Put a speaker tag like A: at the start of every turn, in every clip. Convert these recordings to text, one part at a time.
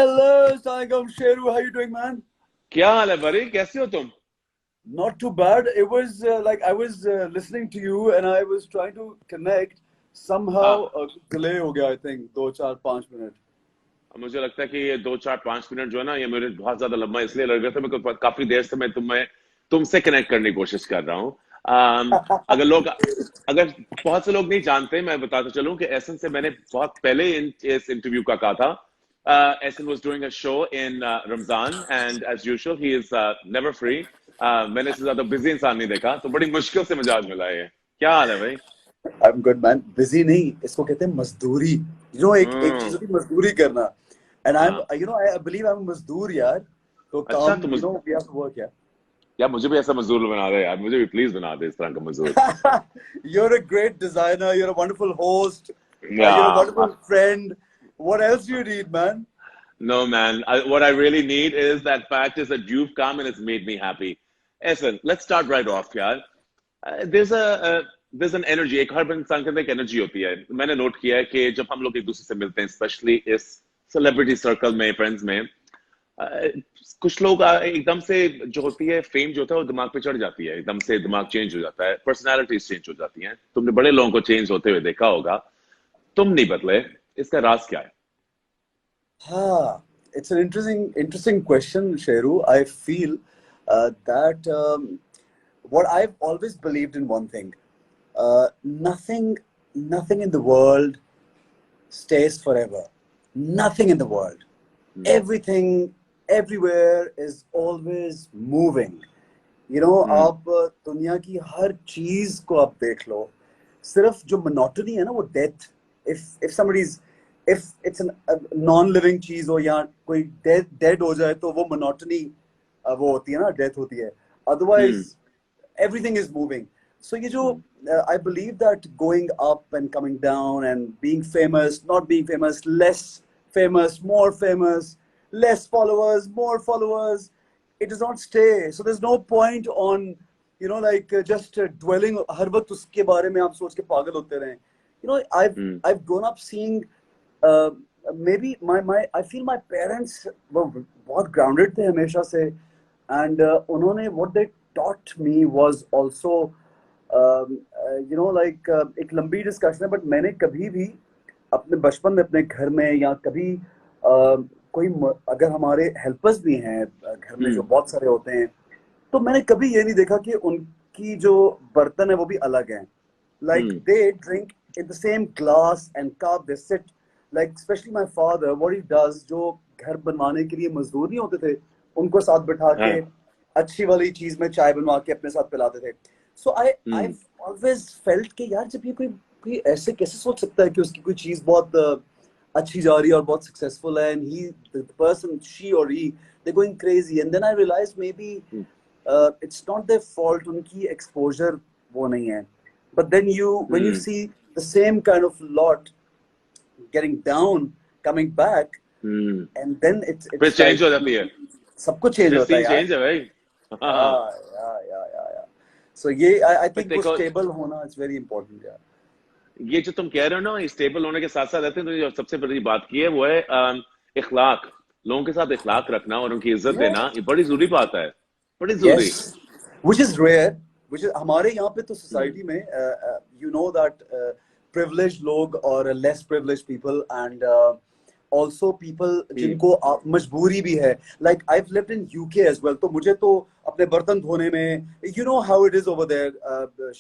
A: Hello, Sangam Sheru. How you doing, man?
B: क्या हाल है बरी, कैसे हो तुम?
A: Not too bad. It was like I was listening to you and I was trying to connect.
B: हाँ,
A: Somehow delay हो गया, I think 2 4 5 मिनट.
B: मुझे लगता है कि ये 2 4 5 मिनट जो है ना, ये मेरे बहुत ज्यादा लंबा इसलिए लग रहा था। मेरे को काफी देर से मैं तुमसे कनेक्ट करने की कोशिश कर रहा हूँ। अगर लोग अगर बहुत से लोग नहीं जानते, मैं बताता चलूं कि एसन से मैंने बहुत पहले इस इंटरव्यू का कहा था। Ahsan was doing a show in Ramzan and as usual he is never free. मैंने इससे ज्यादा बिजी इंसान नहीं देखा, तो बड़ी मुश्किल से मुझे आज मिला है। क्या हाल है भाई?
A: I'm good, man. Busy नहीं, इसको कहते हैं मजदूरी. एक चीजों की मजदूरी करना. And I'm,
B: हाँ,
A: I believe I'm a मजदूर यार. तो
B: अच्छा।
A: काम,
B: तो
A: we have to work, yeah.
B: यार मुझे भी ऐसा मजदूर बना दे यार, मुझे भी प्लीज बना दे इस तरह का मजदूर।
A: You're a great designer. You're a wonderful host. You're a
B: Yeah.
A: wonderful friend. What else do you need, man?
B: No, man. What I really need is that fact is that you've come and it's made me happy. Listen, let's start right off, यार. There's an energy. एक हर इंसान के अंदर एक energy होती है। मैंने note किया है कि जब हम लोग एक दूसरे से मिलते हैं, स्पेशली इस सेलिब्रिटी सर्कल में, फ्रेंड्स में, कुछ लोग एकदम से जो होती है फेम जो होता है वो दिमाग पे चढ़ जाती है, एकदम से दिमाग चेंज हो जाता है, पर्सनालिटीज चेंज हो जाती हैं। तुमने बड़े लोगों को चेंज होते हुए देखा होगा, तुम नहीं बदले। इसका राज क्या है?
A: Ah, it's an interesting question, Sheru. I feel that what I've always believed in one thing: nothing in the world stays forever. Nothing in the world. Everything, everywhere is always moving. आप दुनिया की हर चीज को आप देख लो, सिर्फ जो monotony है ना वो death. if somebody's if it's a non living चीज हो या कोई डेड हो जाए तो वो मोनोटनी वो होती है ना, डेथ होती है.
B: Hmm.
A: Otherwise everything is moving. So ये जो I believe that going up and coming down and being famous, not being famous, less famous, more famous, less followers, more followers, it does not stay. So there's no point on like just dwelling हर वक्त उसके बारे में आप सोच के पागल होते रहें. I've grown up seeing uh, maybe my I feel my parents were बहुत grounded थे हमेशा से. And उन्होंने what they taught me was also like एक लंबी डिस्कशन है, बट मैंने कभी भी अपने बचपन में अपने घर में या कभी कोई अगर हमारे हेल्पर्स भी हैं घर में जो बहुत सारे होते हैं, तो मैंने कभी ये नहीं देखा कि उनकी जो बर्तन है वो भी अलग हैं. Like they drink in the same glass and cup, they sit like, especially my father, what he does, जो घर बनवाने के लिए मजदूर नहीं होते थे, उनको साथ बिठा के अच्छी वाली चीज में चाय बनवा के अपने साथ पिलाते थे. So I've always felt कि यार जब ये कोई ऐसे कैसे सोच सकता है कि उसकी कोई चीज बहुत अच्छी जा रही है और बहुत सक्सेसफुल है, and the person, she or he, they're going crazy. And then I realized maybe it's not their fault, उनकी exposure वो नहीं है. But then when you see the same kind of lot getting down, coming back, and then it's
B: फिर change
A: like
B: हो जाती है,
A: सब कुछ चेंज
B: फिर
A: होता है
B: सीन
A: यार.
B: चेंज है भाई। हाँ,
A: Yeah. So ये I
B: पर
A: think वो
B: देखो,
A: stable होना is very important यार.
B: ये जो तुम कह रहे हो ना, ये स्टेबल होने के साथ साथ रहते हैं, तो जो सबसे बड़ी बात की है वो है इखलाक। लोगों के साथ इखलाक रखना और उनकी इज्जत
A: Yeah.
B: देना, ये बड़ी जरूरी बात है, बड़ी जरूरी।
A: Yes, which is rare. Which is हमारे यहाँ पे तो society में that privileged लोग और less privileged people and also people जिनको मजबूरी भी है. Like I've lived in UK as well, तो मुझे तो अपने बर्तन धोने में, you know how it is over there,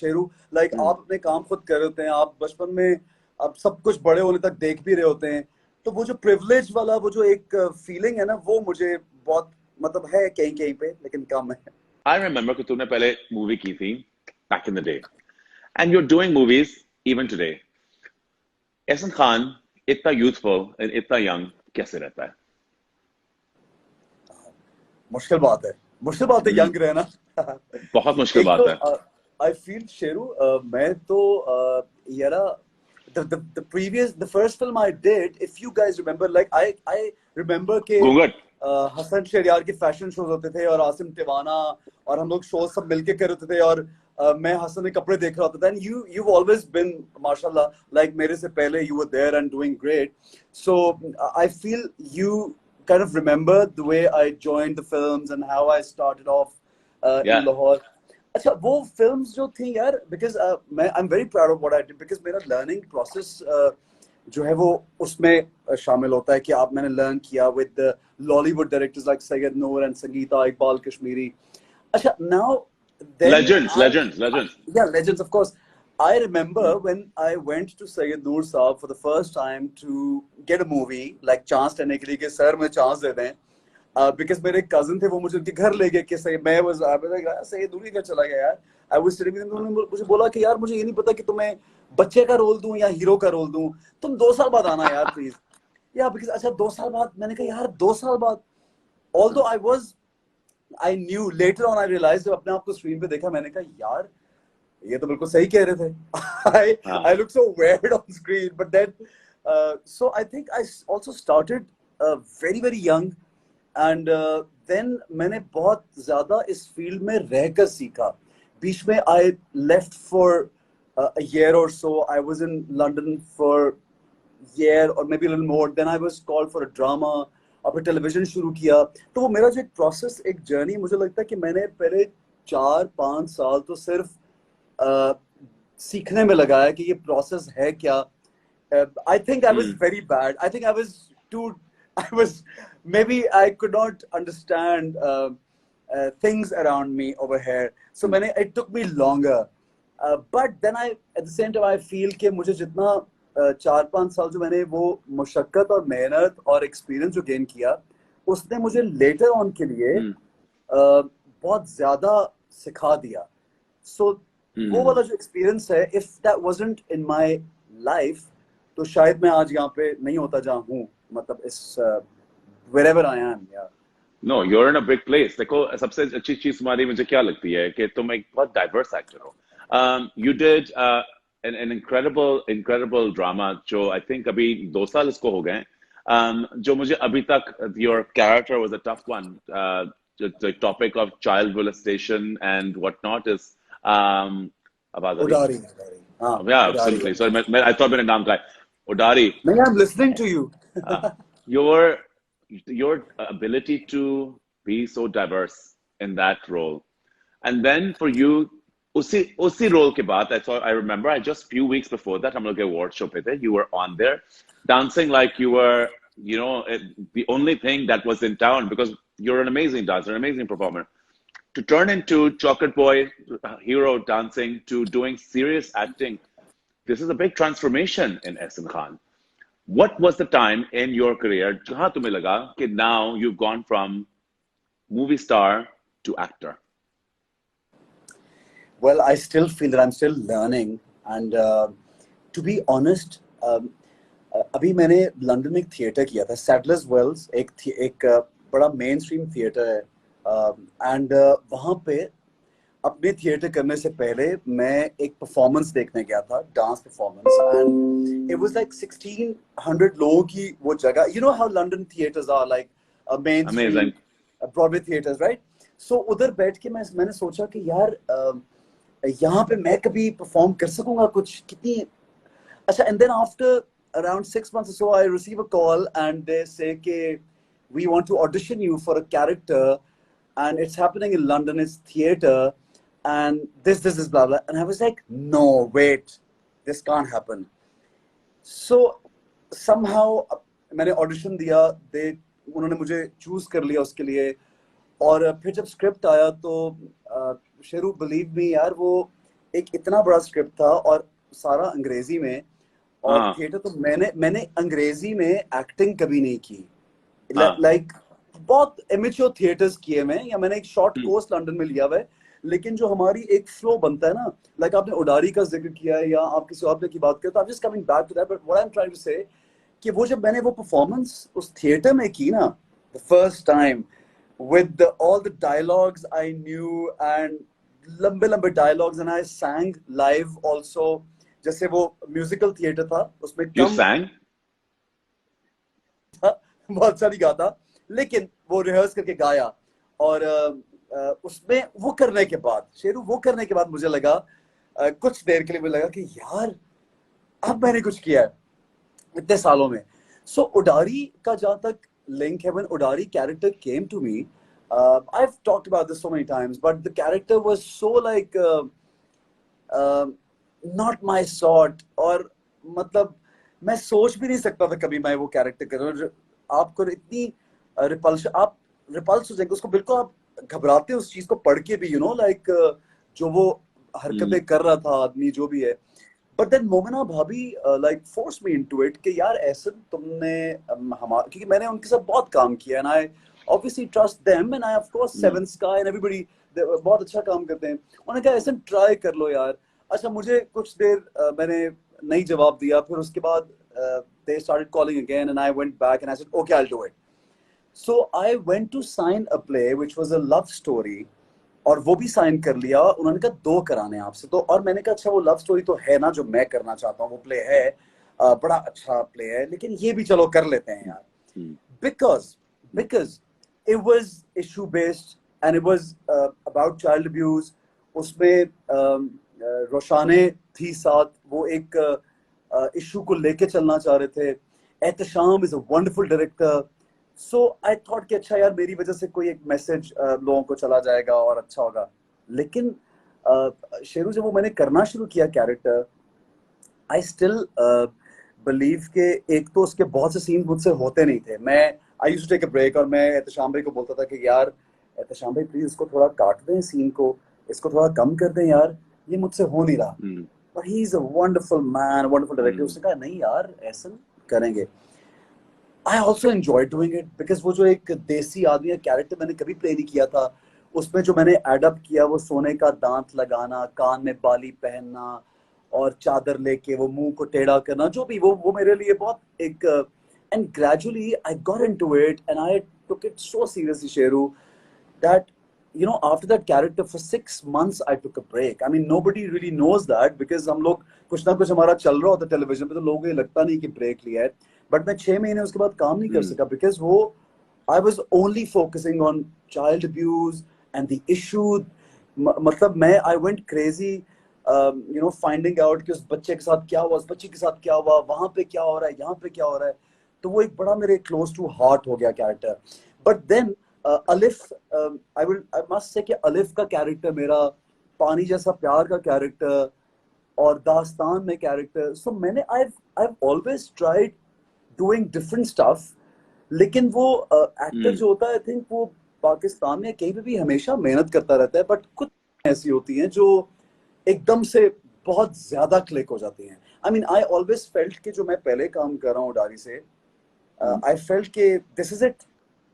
A: Sheru. Like आप अपने काम खुद कर रहे होते हैं, आप बचपन में आप सब कुछ बड़े होने तक देख भी रहे होते हैं, तो वो जो privilege वाला वो जो एक feeling है ना, वो मुझे बहुत मतलब है कहीं कहीं पे, लेकिन कम है.
B: आई रिमेम्बर कि तुमने पहले मूवी की थी back in the day, and you are doing movies even today. Ehsan Khan इतना यूथफुल एंड इतना यंग कैसे रहता है?
A: मुश्किल बात है यंग रहना.
B: बहुत मुश्किल
A: एक
B: बात है।
A: तो आई फील शेरू, मैं तो यारा the first film I did, if you guys remember, like I remember के
B: घूंघट।
A: हसन शहरियार के फैशन शोज होते थे और आसिम तिवाना और हम लोग शो सब मिलके कर होते थे, और मैं हसन के कपड़े देख रहा होता था. And you've always been माशाल्लाह, like मेरे से पहले you were there and doing great. So I feel you kind of remember the way I joined the films and how I started off in
B: Yeah.
A: Lahore. अच्छा वो films जो थी यार, because I'm very proud of what I did, because मेरा learning process जो है वो उसमें शामिल होता है कि आप मैंने learn किया with the Lollywood directors like Syed Noor and Sangeeta Iqbal Kashmiri. अच्छा now then
B: Legends.
A: yeah, legends, of course. I remember when I went to Syed Noor Saab for the first time to get a movie, like chance लेने के लिए कि sir मुझे chance दे दें, because मेरे cousin थे, वो मुझे उनके घर ले गए कि सही मैं was like सही दूरी का चला गया यार. I was sitting with them, उन्होंने मुझे बोला कि यार मुझे ये नहीं पता कि तुम्हें बच्चे का रोल दूं या हीरो का रोल दूं, तुम 2 साल बाद आना यार प्लीज. या because अच्छा 2 साल बाद, मैंने कहा यार 2 साल बाद. Although I knew later on, I realized जब अपने आप को स्क्रीन पे देखा, मैंने कहा यार ये तो बिल्कुल सही कह रहे थे. I look so weird on screen, but then so I think I also started very very young, and then मैंने बहुत ज़्यादा इस फील्ड में रहकर सीखा. बीच में I left for a year or so. I was in London for a year or maybe a little more. Then I was called for a drama. और फिर टेलीविजन शुरू किया. तो वो मेरा जो एक प्रोसेस, एक जर्नी, मुझे लगता है कि मैंने पहले 4-5 साल तो सिर्फ सीखने में लगाया कि ये प्रोसेस है क्या. I think I was very bad. I think I was maybe I could not understand things around me over here. So it took me longer. But then at the same time I feel कि मुझे जितना 4-5 साल जो मैंने वो मुशक्कत और मेहनत और एक्सपीरियंस जो गेन किया, उसने मुझे लेटर ऑन के लिए बहुत ज्यादा सिखा दिया. सो वो वाला जो एक्सपीरियंस है, if that wasn't in my life, तो शायद मैं आज यहाँ पे नहीं होता जहाँ हूँ, मतलब इस wherever I am. Yeah.
B: No, you're in a big place. देखो सबसे अच्छी चीज तुम्हारी मुझे क्या लगती है कि तुम एक बहुत डाइवर्स एक्टर हो. You did an incredible drama जो I think अभी 2 साल इसको हो गए, जो मुझे अभी तक your character was a tough one. The topic of child molestation and whatnot is आवाज आ रही?
A: Udari.
B: Yeah, absolutely. So I thought मैंने नाम कहा Udari.
A: No, I'm listening to you.
B: Your ability to be so diverse in that role, and then for you usi role ke baad, I remember I just few weeks before that hum log ke award show pe the, you were on there dancing like you were, you know, the only thing that was in town, because you're an amazing dancer, an amazing performer. To turn into Chocolate Boy hero dancing to doing serious acting, this is a big transformation in Ehsan Khan. What was the time in your career जहाँ तुम्हें लगा कि now you've gone from movie star to actor?
A: Well, I still feel that I'm still learning, and to be honest, अभी मैंने London में एक theatre किया था, Sadler's Wells, एक बड़ा मेन स्ट्रीम थिएटर है, एंड वहाँ पे अपने थिएटर करने से पहले मैं एक परफॉर्मेंस देखने गया था, dance performance, and it was like 1600 लोगों की वो जगह. You know how London theatres are like main stream Broadway theatres, right? So उधर बैठ के मैंने सोचा कि यार यहाँ पे मैं कभी परफॉर्म कर सकूंगा कुछ, कितनी अच्छा. And then after around 6 months or so, I receive a call and they say कि we want to audition you for a character and it's happening in London, it's theater, and this is blah blah. And I was like, no, wait, this can't happen. So somehow मैंने audition दिया, उन्होंने मुझे choose कर लिया उसके लिए. और फिर जब स्क्रिप्ट आया तो शेरू, बिलीव मी यार, वो एक इतना बड़ा स्क्रिप्ट था और सारा अंग्रेजी में, और थिएटर तो मैंने अंग्रेजी में एक्टिंग कभी नहीं की. लाइक बहुत इमेच्योर थिएटर्स किए मैं, या मैंने एक शॉर्ट कोर्स लंदन में लिया हुआ है, लेकिन जो हमारी एक फ्लो बनता है ना, लाइक आपने उडारी का जिक्र किया है या आप किसी और की बात करें, तो I am just coming back to that. But what I am trying to say कि वो जब मैंने वो परफॉर्मेंस उस थिएटर में की ना, the first time, with all the dialogues I knew, and लंबे dialogues, and I sang live also. जैसे वो म्यूजिकल थिएटर था, उसमें
B: You sang?
A: बहुत सारी गाता, लेकिन वो रिहर्स करके गाया. और उसमें वो करने के बाद, शेरू, वो करने के बाद मुझे लगा, कुछ देर के लिए मुझे लगा कि यार अब मैंने कुछ किया है इतने सालों में. सो उडारी का जहाँ तक link है when Udari character came to me. I've talked about this so many times, but the character was so like not my sort. और मतलब मैं सोच भी नहीं सकता था कभी मैं वो कैरेक्टर करूँ. आपको इतनी रिपल्शन, आप रिपल्स हो जाएंगे उसको, बिल्कुल आप घबराते हो उस चीज को पढ़ के भी, लाइक जो वो हरकतें कर रहा था आदमी जो भी है. बट देन मोमिना भाभी like force me into it कि यार ऐसा तुमने हमारा, क्योंकि मैंने उनके साथ बहुत काम किया and I obviously trust them and I of course seven sky and everybody बहुत अच्छा काम करते हैं. उन्होंने कहा ऐसा ट्राई कर लो यार. अच्छा मुझे कुछ देर मैंने नहीं जवाब दिया, फिर उसके बाद they started calling again and I went back and I said okay I'll do it. So I went to sign a play which was a love story और वो भी साइन कर लिया. उन्होंने कहा 2 कराने आपसे तो, और मैंने कहा अच्छा वो लव स्टोरी तो है ना जो मैं करना चाहता हूँ, वो प्ले है बड़ा अच्छा प्ले है, लेकिन ये भी चलो कर लेते हैं यार. because it was issue based and it was about child abuse. उसमें रोशाने थी साथ, वो एक इशू को लेके चलना चाह रहे थे. Ehtesham is a wonderful director. So I thought कि अच्छा यार मेरी वजह से कोई एक मैसेज लोगों को चला जाएगा और अच्छा होगा. लेकिन शेरू जब वो मैंने करना शुरू किया कैरेक्टर, आई स्टिल बिलीव के एक तो उसके बहुत से सीन मुझसे होते नहीं थे. मैं I used to take a break और मैं एहतशाम भाई को बोलता था कि यार एहतशाम भाई प्लीज इसको थोड़ा काट दें, सीन को इसको थोड़ा कम कर दें यार, ये मुझसे हो नहीं रहा. But he is a wonderful man, wonderful director. उसने कहा नहीं यार ऐसा करेंगे. I also enjoyed doing it because वो जो एक देसी आदमी का कैरेक्टर मैंने कभी प्ले नहीं किया था, उसमें जो मैंने एडप्ट किया वो सोने का दांत लगाना, कान में बाली पहनना और चादर लेके वो मुंह को टेढ़ा करना, जो भी वो मेरे लिए बहुत एक and gradually I got into it and I took it so seriously, Sheru, that after that character for 6 months I took a break. I mean nobody really knows that because हम लोग कुछ ना कुछ हमारा चल रहा होता टेलीविजन पे तो लोगों को ये लगता नहीं कि ब्रेक लिया है. बट मैं 6 महीने उसके बाद काम नहीं कर सका बिकॉज वो I was only focusing on child abuse and the issue. मतलब मैं I went crazy finding out कि उस बच्चे के साथ क्या हुआ, उस बच्चे के साथ क्या हुआ, वहां पे क्या हो रहा है, यहाँ पे क्या हो रहा है. तो वो एक बड़ा मेरे क्लोज टू हार्ट हो गया कैरेक्टर. बट देन अलिफ, आई मस्ट से कि अलिफ का कैरेक्टर मेरा पानी जैसा प्यार का कैरेक्टर और दास्तान में कैरेक्टर. सो मैंने I always tried doing different stuff. लेकिन वो एक्टर जो होता है आई थिंक वो पाकिस्तान में कहीं पे भी हमेशा मेहनत करता रहता है, बट कुछ ऐसी होती हैं जो एकदम से बहुत ज्यादा क्लिक हो जाती हैं. I mean I always felt कि जो मैं पहले काम कर रहा हूँ उडारी से, आई फेल्ट कि दिस इज इट.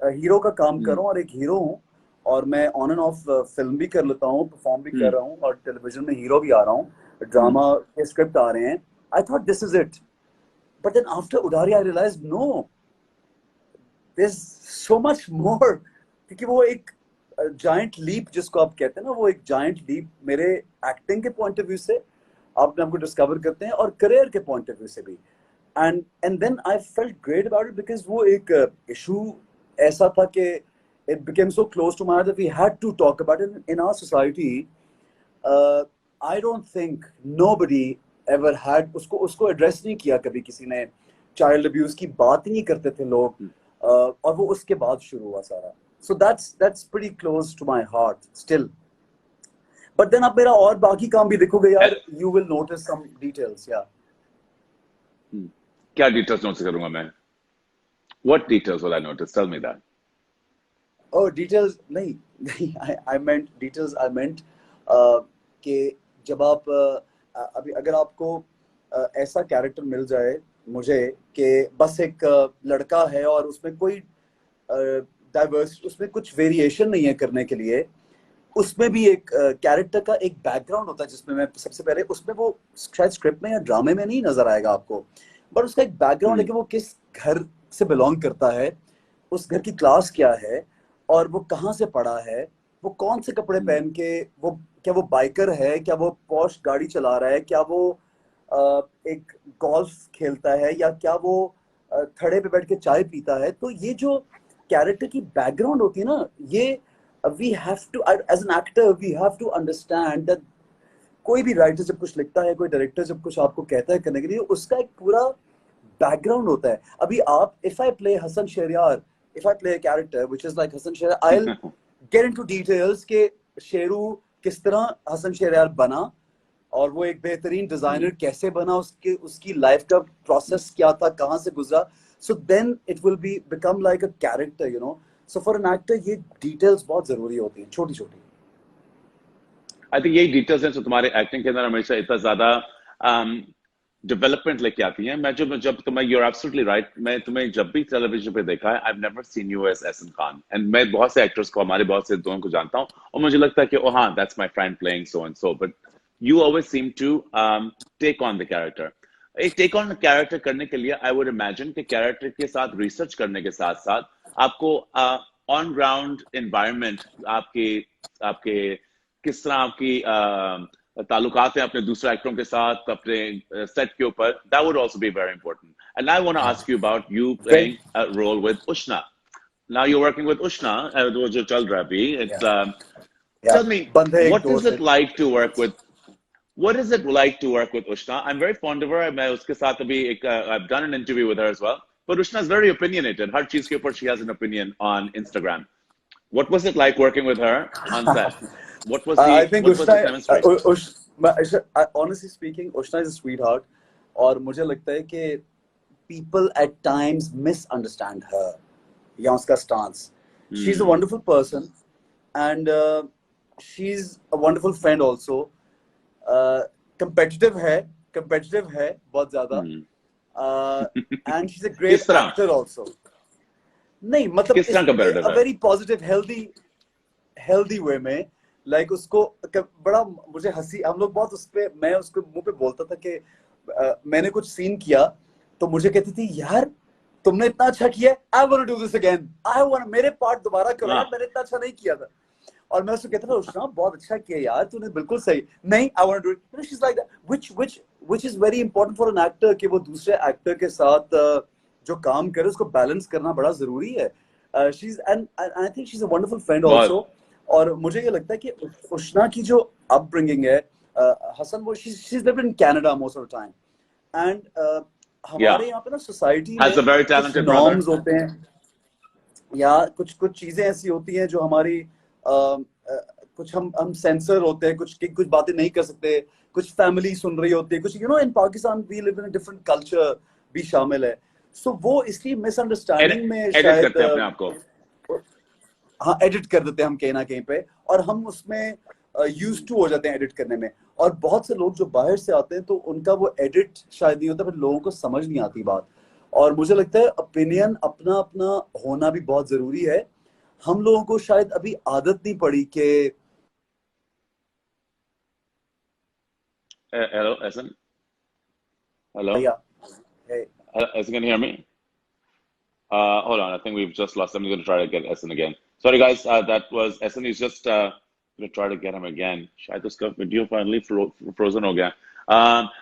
A: हीरो का काम कर रहा हूँ और एक हीरो हूँ और मैं ऑन एंड ऑफ फिल्म भी कर लेता हूँ, परफॉर्म भी कर रहा हूँ और टेलीविजन में हीरो भी आ रहा हूँ, ड्रामा के स्क्रिप्ट आ रहे हैं. I thought this is it. But then after Udari, I realized no, there's so much more. क्योंकि वो एक giant leap जिसको आप कहते हैं ना, वो एक giant leap मेरे acting के point of view से आप अपने आपको discover करते हैं और career के point of view से भी. And then I felt great about it because वो एक issue ऐसा था कि it became so close to my heart that we had to talk about it in our society. I don't think nobody ever had उसको address नहीं किया कभी किसी ने. चाइल्ड अब्यूज की बात ही नहीं करते थे लोग, और वो उसके बाद शुरू हुआ सारा. सो that's pretty close to my heart still. But then आप मेरा और बाकी काम भी देखोगे यार, you will notice some details. Yeah.
B: क्या डिटेल्स नोटिस करूंगा मैं? What details will I notice? Tell me that.
A: Oh, details नहीं I meant details. I meant कि जब आप अभी अगर आपको ऐसा कैरेक्टर मिल जाए मुझे कि बस एक लड़का है और उसमें कोई डाइवर्स, उसमें कुछ वेरिएशन नहीं है करने के लिए, उसमें भी एक कैरेक्टर का एक बैकग्राउंड होता है जिसमें मैं सबसे पहले उसमें वो शायद स्क्रिप्ट में या ड्रामे में नहीं नजर आएगा आपको, बट उसका एक बैकग्राउंड है कि वो किस घर से बिलोंग करता है, उस घर की क्लास क्या है और वो कहाँ से पढ़ा है, वो कौन से कपड़े पहन के, वो क्या वो बाइकर है, क्या वो पॉश गाड़ी चला रहा है, क्या वो एक गोल्फ खेलता है या क्या वो खड़े पे बैठ के चाय पीता है. तो ये जो कैरेक्टर की बैकग्राउंड होती है ना, ये we have to as an actor we have to understand that कोई भी राइटर जब कुछ लिखता है, कोई डायरेक्टर जब कुछ आपको कहता है करने के लिए, उसका एक पूरा बैकग्राउंड होता है. अभी आप if I play Hasan Shahryar if I play a character which is like Hasan Shehryar, I'll get into details के शेरू किस तरह हसन शहरयार बना और वो एक बेहतरीन डिजाइनर कैसे बना, उसकी लाइफ का प्रोसेस क्या था, कहाँ से गुजरा. So then it will become like a character, you know. So for an actor ये details बहुत जरूरी होती हैं, छोटी छोटी.
B: आई थिंक यही डिटेल्स हैं जो तुम्हारे एक्टिंग के अंदर हमेशा इतना ज्यादा डेवलपमेंट लेके आती हैं. मैं जब तुम्हें you're absolutely right, मैं तुम्हें जब भी टेलीविजन पे देखा है, I've never seen you as Ehsan Khan. And मैं बहुत से एक्टर्स को, हमारे बहुत से दोस्तों को जानता हूँ और मुझे लगता है कि oh हाँ, that's my friend playing so and so. But you always seem to take on the character. एक टेक ऑन कैरेक्टर करने के लिए आई वुड इमेजिन कि कैरेक्टर के साथ रिसर्च करने के साथ साथ आपको ऑन ग्राउंड एनवायरनमेंट आपके आपके किस तरह आपकी ताल्लुकात हैं अपने दूसरे एक्टरों के साथ अपने सेट के ऊपर, that would also be very important. And I want to ask you about you playing a role with Ushna. Now you are working with Ushna, वो जो चल रहा है अभी, it's tell me what is it like to work with What is it like to work with Ushna? I'm very fond of her. मैं उसके साथ अभी I've done an interview with her as well. But Ushna is very opinionated. हर चीज के ऊपर she has an opinion on Instagram. What was it like working with her on set? What was
A: I think
B: what was the chemistry?
A: Honestly speaking, Ushna is a sweetheart. और मुझे लगता है कि people at times misunderstand her या उसका stance. She's a wonderful person and she's a wonderful friend also. competitive है बहुत ज्यादा, and she's a great actor also. नहीं मतलब a very positive healthy way में, like उसको बड़ा मुझे हंसी, हम लोग बहुत उसपे, मैं उसको मुंह पे बोलता था कि मैंने कुछ सीन किया तो मुझे कहती थी यार तुमने इतना अच्छा किया, I want to do this again, I want मेरे पार्ट दोबारा करो यार, मैंने इतना अच्छा नहीं किया था. और मैं उसको कहता था उष्णा बहुत अच्छा किया यार तूने, बिल्कुल सही नहीं, I want to do it. You know, she's like that, which is very important for an actor कि वो दूसरे एक्टर के साथ जो काम करे उसको बैलेंस करना बड़ा जरूरी है. She's and I think she's a wonderful friend also. और मुझे ये लगता है कि उष्णा की जो अपब्रिंगिंग है, हसन वो she's lived in Canada most of the time and हमारे यहाँ पे ना सोसाइटी में कुछ नॉर्म्स होते हैं या कुछ चीजें ऐसी होती हैं जो हमारी कुछ हम सेंसर होते हैं, कुछ बातें नहीं कर सकते, कुछ फैमिली सुन रही होती है, कुछ you know in Pakistan we live in a different culture भी शामिल है. सो वो इसलिए मिसअंडरस्टैंडिंग में शायद
B: अपने आप को
A: हाँ एडिट कर देते हैं हम कहीं ना कहीं पे, और हम उसमें यूज्ड टू हो जाते हैं एडिट करने में. और बहुत से लोग जो बाहर से आते हैं तो उनका वो एडिट शायद नहीं होता, फिर लोगों को समझ नहीं आती बात. और मुझे लगता है ओपिनियन अपना अपना होना भी बहुत जरूरी है. हम लोगों को शायद अभी आदत नहीं पड़ी कि
B: hello Ehsan, hello
A: yeah, hey
B: Ehsan, can you hear me? Hold on, I think we've just lost. I'm going to try to get Ehsan again. Sorry guys, that was Ehsan. He's just going to try to get him again. Shayad uska video finally frozen ho gaya.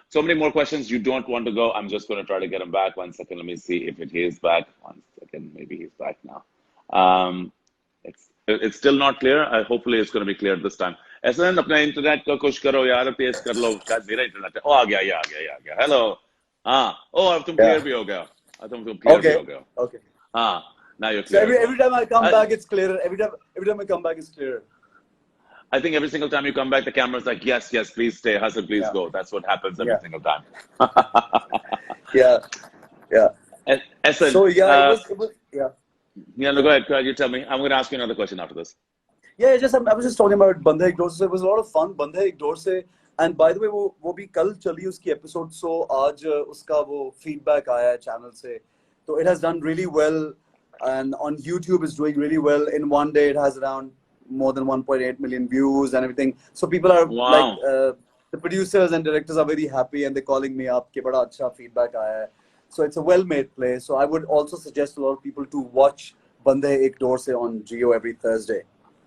B: So many more questions. You don't want to go. I'm just going to try to get him back. 1 second, let me see if he is back. 1 second, maybe he's back now. It's still not clear. Hopefully it's going to be clear this time. Ehsan, अपना internet का कुछ करो यार, तेज कर लो. शायद मेरा internet है. आ गया. Hello. हाँ. अब तुम क्लियर भी हो गया. तुम क्लियर भी हो गया.
A: Okay.
B: हाँ. Now you're clear.
A: So every time I come back, it's clearer. Every time I come back, it's clearer.
B: I think every single time you come back, the camera's like, yes, please stay. Hasan, please go. That's what happens every single time.
A: Yeah.
B: And Ehsan,
A: so yeah, it was yeah.
B: Yeah, no, go ahead. You tell me. I'm going to ask you another question after this.
A: Yeah, I was just talking about Bandha Ek Door Se. It was a lot of fun. Bandha Ek Door Se. And by the way, वो भी कल चली उसकी episode, so आज उसका वो feedback आया है channel से. So it has done really well, and on YouTube it's doing really well. In one day, it has around more than 1.8 million views and everything. So people are like, the producers and directors are very happy, and they're calling me up कि बड़ा अच्छा feedback आया है. So it's a well-made play. So I would also suggest a lot of people to watch Bandhe Ek Door Se on Jio every Thursday.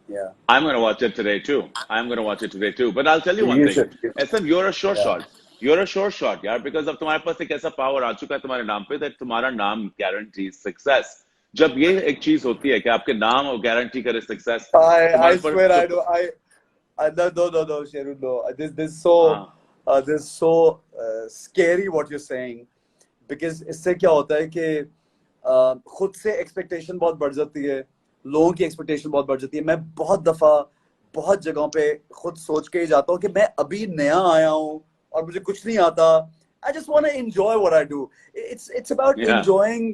A: Yeah.
B: I'm going to watch it today too. But I'll tell you one thing. Ehsan, you're a sure shot. You're a sure shot, यार, because अब तुम्हारे पास एक ऐसा power आ चुका है तुम्हारे नाम पे that तुम्हारा नाम guarantees success. जब ये एक चीज होती है कि आपके नाम और guarantee करे success.
A: I swear I do. No, Sheru, no. This is so scary what you're saying. Because इससे क्या होता है कि खुद से एक्सपेक्टेशन बहुत बढ़ जाती है, लोगों की एक्सपेक्टेशन बहुत बढ़ जाती है। मैं बहुत दफा बहुत जगहों पे खुद सोच के ही जाता हूँ कि मैं अभी नया आया हूँ और मुझे कुछ नहीं आता। I just want to enjoy what I do. It's about
B: Yeah.
A: enjoying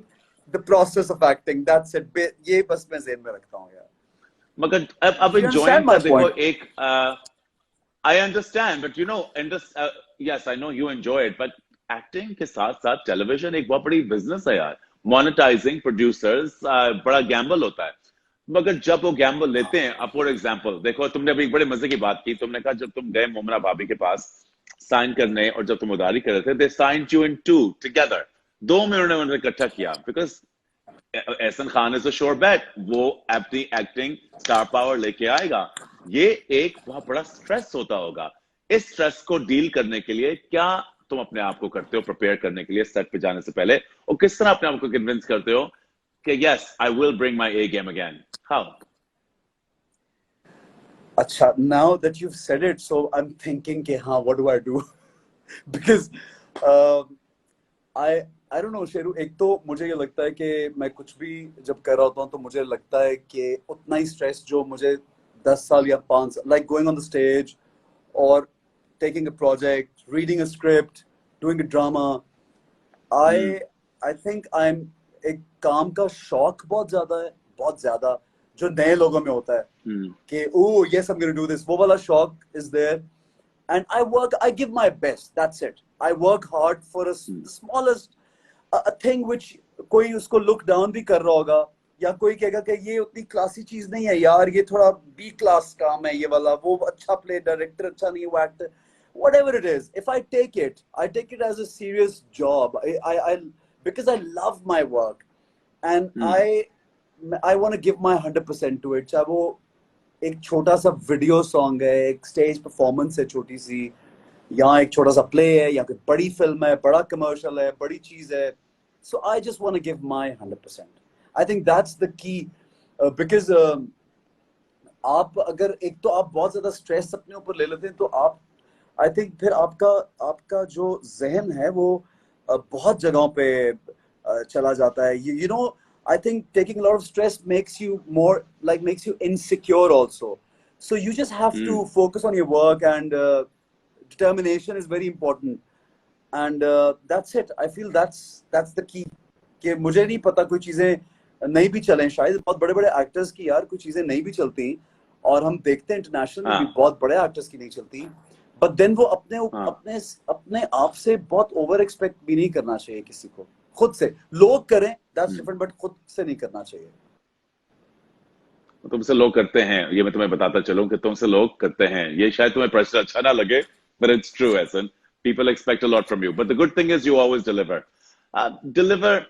A: the process of acting. That's it. ये बस मैं ज़हन में रखता हूँ यार।
B: मगर अब
A: You understand
B: enjoying
A: my
B: का देखो
A: point?
B: एक I understand, but you know, yes, I know you enjoy it, but acting के साथ साथ television एक बहुत बड़ी business है यार। Monetizing producers बड़ा gamble होता है। मगर जब वो gamble लेते हैं, for example, देखो तुमने अभी एक बड़े मजे की बात की, तुमने कहा जब तुम गए मोमना भाभी के पास साइन करने और जब तुम उधारी कर रहे थे, they signed you in two together. 2 में उन्होंने इकट्ठा किया because Ehsan Khan is a sure bet, वो अपनी एक्टिंग स्टार पावर लेके आएगा। ये एक बहुत बड़ा स्ट्रेस होता होगा। इस स्ट्रेस को डील करने के लिए क्या तुम अपने आप को करते हो प्रिपेयर करने के लिए सेट पे जाने से पहले, और किस तरह अपने आप को कन्विंस करते हो कि yes I will bring my A game again? How?
A: अच्छा, now that you've said it, so I'm thinking कि हाँ, what do I do? Because I don't know Sheru, एक तो मुझे ये लगता है कि मैं कुछ भी जब कर रहा होता हूँ तो मुझे लगता है कि उतना ही स्ट्रेस जो मुझे 10 साल या 5 साल, like going on the stage or taking a project, reading a script, doing a drama, I think I'm एक काम का शौक बहुत ज्यादा है, बहुत ज्यादा, जो नए लोगों में होता है कि oh yes I'm going to do this, वो वाला शौक is there, and I give my best, that's it. I work hard for the smallest a thing which कोई उसको look down भी कर रहा होगा या कोई कहेगा कि ये उतनी क्लासी चीज नहीं है यार, ये थोड़ा बी क्लास काम है ये वाला, वो अच्छा प्ले डायरेक्टर अच्छा नहीं है, वो actor, whatever it is, if I take it as a serious job. I because I love my work and I want to give my 100% to it. चाहे वो एक छोटा सा वीडियो सॉन्ग है, एक स्टेज परफॉर्मेंस है छोटी सी, या एक छोटा सा प्ले है, या कोई बड़ी फिल्म है, बड़ा कमर्शियल है, बड़ी चीज है, so I just want to give my 100%. I think that's the key, because आप अगर एक तो आप बहुत ज्यादा स्ट्रेस अपने ऊपर ले लेते हैं तो आप आई थिंक फिर आपका जो जहन है वो बहुत जगहों पे चला जाता है। You know, I think taking a lot of stress makes you more, like makes you insecure also. So you just have to focus on your work, and determination is very important. And that's it. I feel that's the key. कि मुझे नहीं पता कोई चीजें नहीं भी चलें, शायद बहुत बड़े बड़े एक्टर्स की यार कुछ चीजें नहीं भी चलती, और हम देखते हैं इंटरनेशनल में भी बहुत बड़े एक्टर्स की नहीं चलती, बट देन वो अपने आप से बहुत ओवर एक्सपेक्ट भी नहीं करना चाहिए किसी को। खुद से लोग करें दैट्स डिफरेंट, बट खुद से नहीं करना चाहिए।
B: तुमसे लोग करते हैं, ये मैं तुम्हें बताता चलूं कि तुमसे लोग करते हैं, ये शायद तुम्हें प्रश्न अच्छा ना लगे, but it's true, Ehsan. People expect a lot from you, but the good thing is you always deliver. Deliver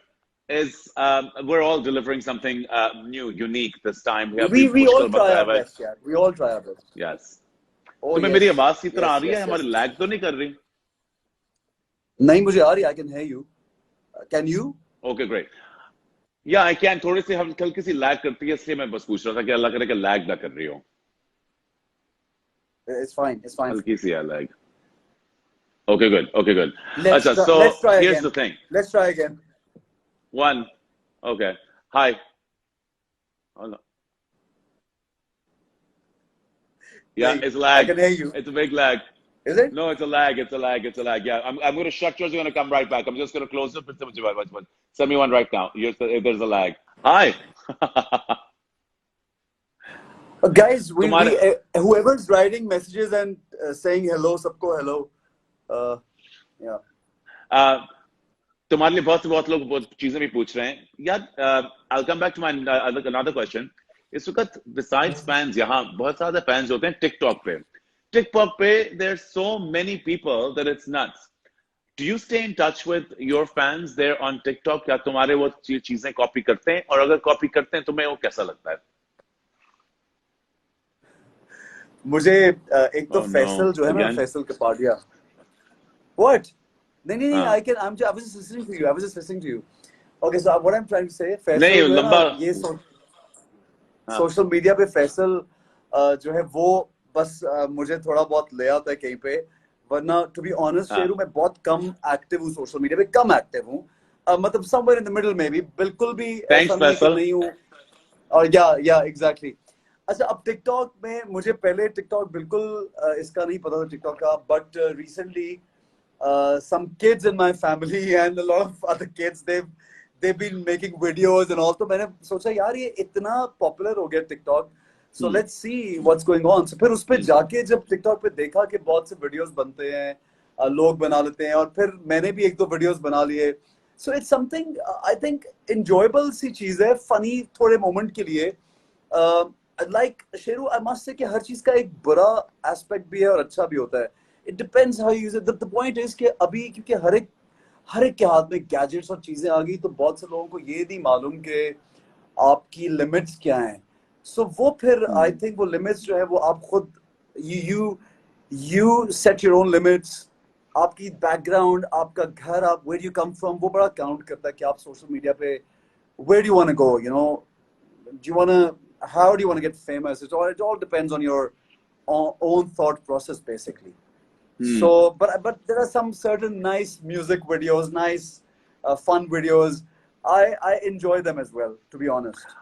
B: is we're all delivering something new, unique this time.
A: We all try our best, यार. We all try our best.
B: Yes.
A: Oh,
B: तुम्हें
A: yes.
B: मेरी आवाज की तरह
A: Yes,
B: आ रही है?
A: yes,
B: हमारी
A: yes.
B: Lag तो नहीं कर रही?
A: नहीं, मुझे आ रही है. I can hear you. Can you?
B: Okay, great. Yeah, I can. थोड़ी सी हम हल्की सी लैग करती है, इसलिए मैं बस पूछ रहा था कि अल्लाह करे कि लैग ना कर रही हो।
A: It's fine. It's fine.
B: हल्की सी है lag. Okay, good. Okay, good.
A: Let's try
B: here's
A: again.
B: the thing.
A: Let's try again.
B: One. Okay. Hi. Hold on. Yeah,
A: Hey,
B: it's lag.
A: I can hear you.
B: It's a big lag.
A: Is it?
B: No, it's a lag. It's a lag. It's a lag. Yeah, I'm going to shut yours. You're going to come right back. I'm just going to close it. Send me one right now. There's a lag. Hi.
A: Guys, we whoever's writing messages and saying hello, सबको hello. Yeah.
B: तुम्हारे लिए बहुत लोग बहुत चीजें भी पूछ रहे हैं यार। I'll come back to my another question. इस वक्त besides fans, यहाँ बहुत सारे fans होते हैं TikTok पे। TikTok पे there's so many people that it's nuts. Do you stay in touch with your fans there on TikTok? क्या तुम्हारे वो चीजें कॉपी करते हैं, और अगर कॉपी करते हैं तुम्हें वो कैसा लगता है?
A: मुझे एक तो फैसल जो है ना, फैसल कपाडिया। What? नहीं, I was just listening to you. Okay, so what I'm trying to say, Faisal जो है ना, ये सोशल मीडिया पे फैसल जो है वो बस मुझे थोड़ा बहुत ले आता है कहीं पे, वरना टू बी ऑनेस्ट शेरू मैं बहुत कम एक्टिव हूँ सोशल मीडिया पे, कम एक्टिव हूँ। मतलब समवेयर इन द मिडिल में भी, बिल्कुल भी
B: थैंक्स
A: ऐसा नहीं है कि
B: फैसल।
A: नहीं हूँ। और या एग्जैक्टली। अच्छा, अब टिकटॉक में मुझे पहले टिकटॉक बिल्कुल इसका नहीं पता था टिकटॉक का, but recently some kids in my family and a lot of other kids, they've been making videos and all, तो मैंने सोचा यार ये इतना पॉपुलर हो गया TikTok, so let's see what's going on। so फिर उस पे जाके जब टिकटॉक पे देखा कि बहुत से वीडियोस बनते हैं, लोग बना लेते हैं, और फिर मैंने भी एक दो वीडियोस बना लिए। So it's something I think enjoyable सी चीज है, फनी थोड़े मोमेंट के लिए। Like Sheru, I must say कि हर चीज का एक बुरा एस्पेक्ट भी है और अच्छा भी होता है। It depends how you use it. The point is कि अभी क्योंकि हर एक के हाथ में गैजेट्स और चीजें आ गई, तो बहुत से लोगों को ये नहीं मालूम कि आपकी लिमिट्स क्या हैं। सो वो फिर आई थिंक वो लिमिट्स जो है वो आप खुद, you you set your own limits. आपकी बैकग्राउंड, आपका घर, आप वेयर यू कम फ्रॉम, वो बड़ा काउंट करता है कि आप सोशल मीडिया पे where do you want to go, you know, do you want to, how do you want to get famous? It all depends on your own thought process basically. So but there are some certain nice music videos, nice fun videos. I enjoy them as well, to be honest.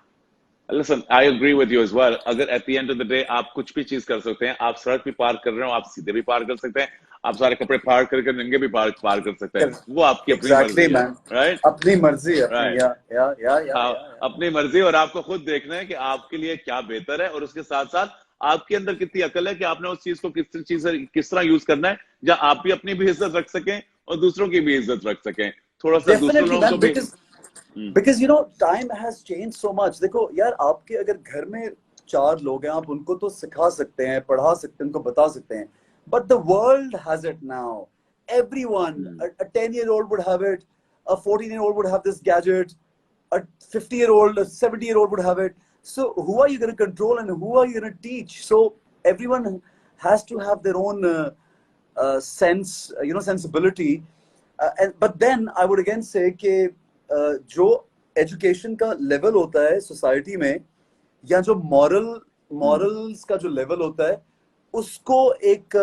B: Listen, I agree with you as well. अगर at the end of the day आप कुछ भी चीज कर सकते हैं, आप सड़क भी पार कर रहे हो, आप सीधे भी पार कर सकते हैं, आप सारे कपड़े फाड़ करके नंगे भी पार कर सकते हैं, वो आपकी अपनी
A: Exactly,
B: मर्जी है,
A: man.
B: राइट?
A: अपनी मर्जी है अपनी,
B: राइट। हाँ,
A: या
B: अपनी मर्जी, और आपको खुद देखना है कि आपके लिए क्या बेहतर है, और उसके साथ साथ आपके अंदर कितनी अकल है कि आपने उस चीज को किस तरह यूज करना है, जहां आप भी अपनी भी इज्जत रख सकें और दूसरों की भी इज्जत रख सकें, थोड़ा सा दूसरों
A: Definitely,
B: लोगों को
A: man,
B: भी।
A: because you know time has changed so much। देखो यार, आपके अगर घर में चार लोग हैं, आप उनको तो सिखा सकते हैं, पढ़ा सकते हैं, उनको बता सकते हैं, but the world has it now। everyone, a 10-year-old would have it, a 14-year-old would have this gadget, a 50-year-old, a 70-year-old would have it। So who are you going to control and who are you going to teach? So everyone has to have their own sense, sensibility। But then I would again say कि जो education का level होता है society में, या जो morals का जो लेवल होता है, उसको एक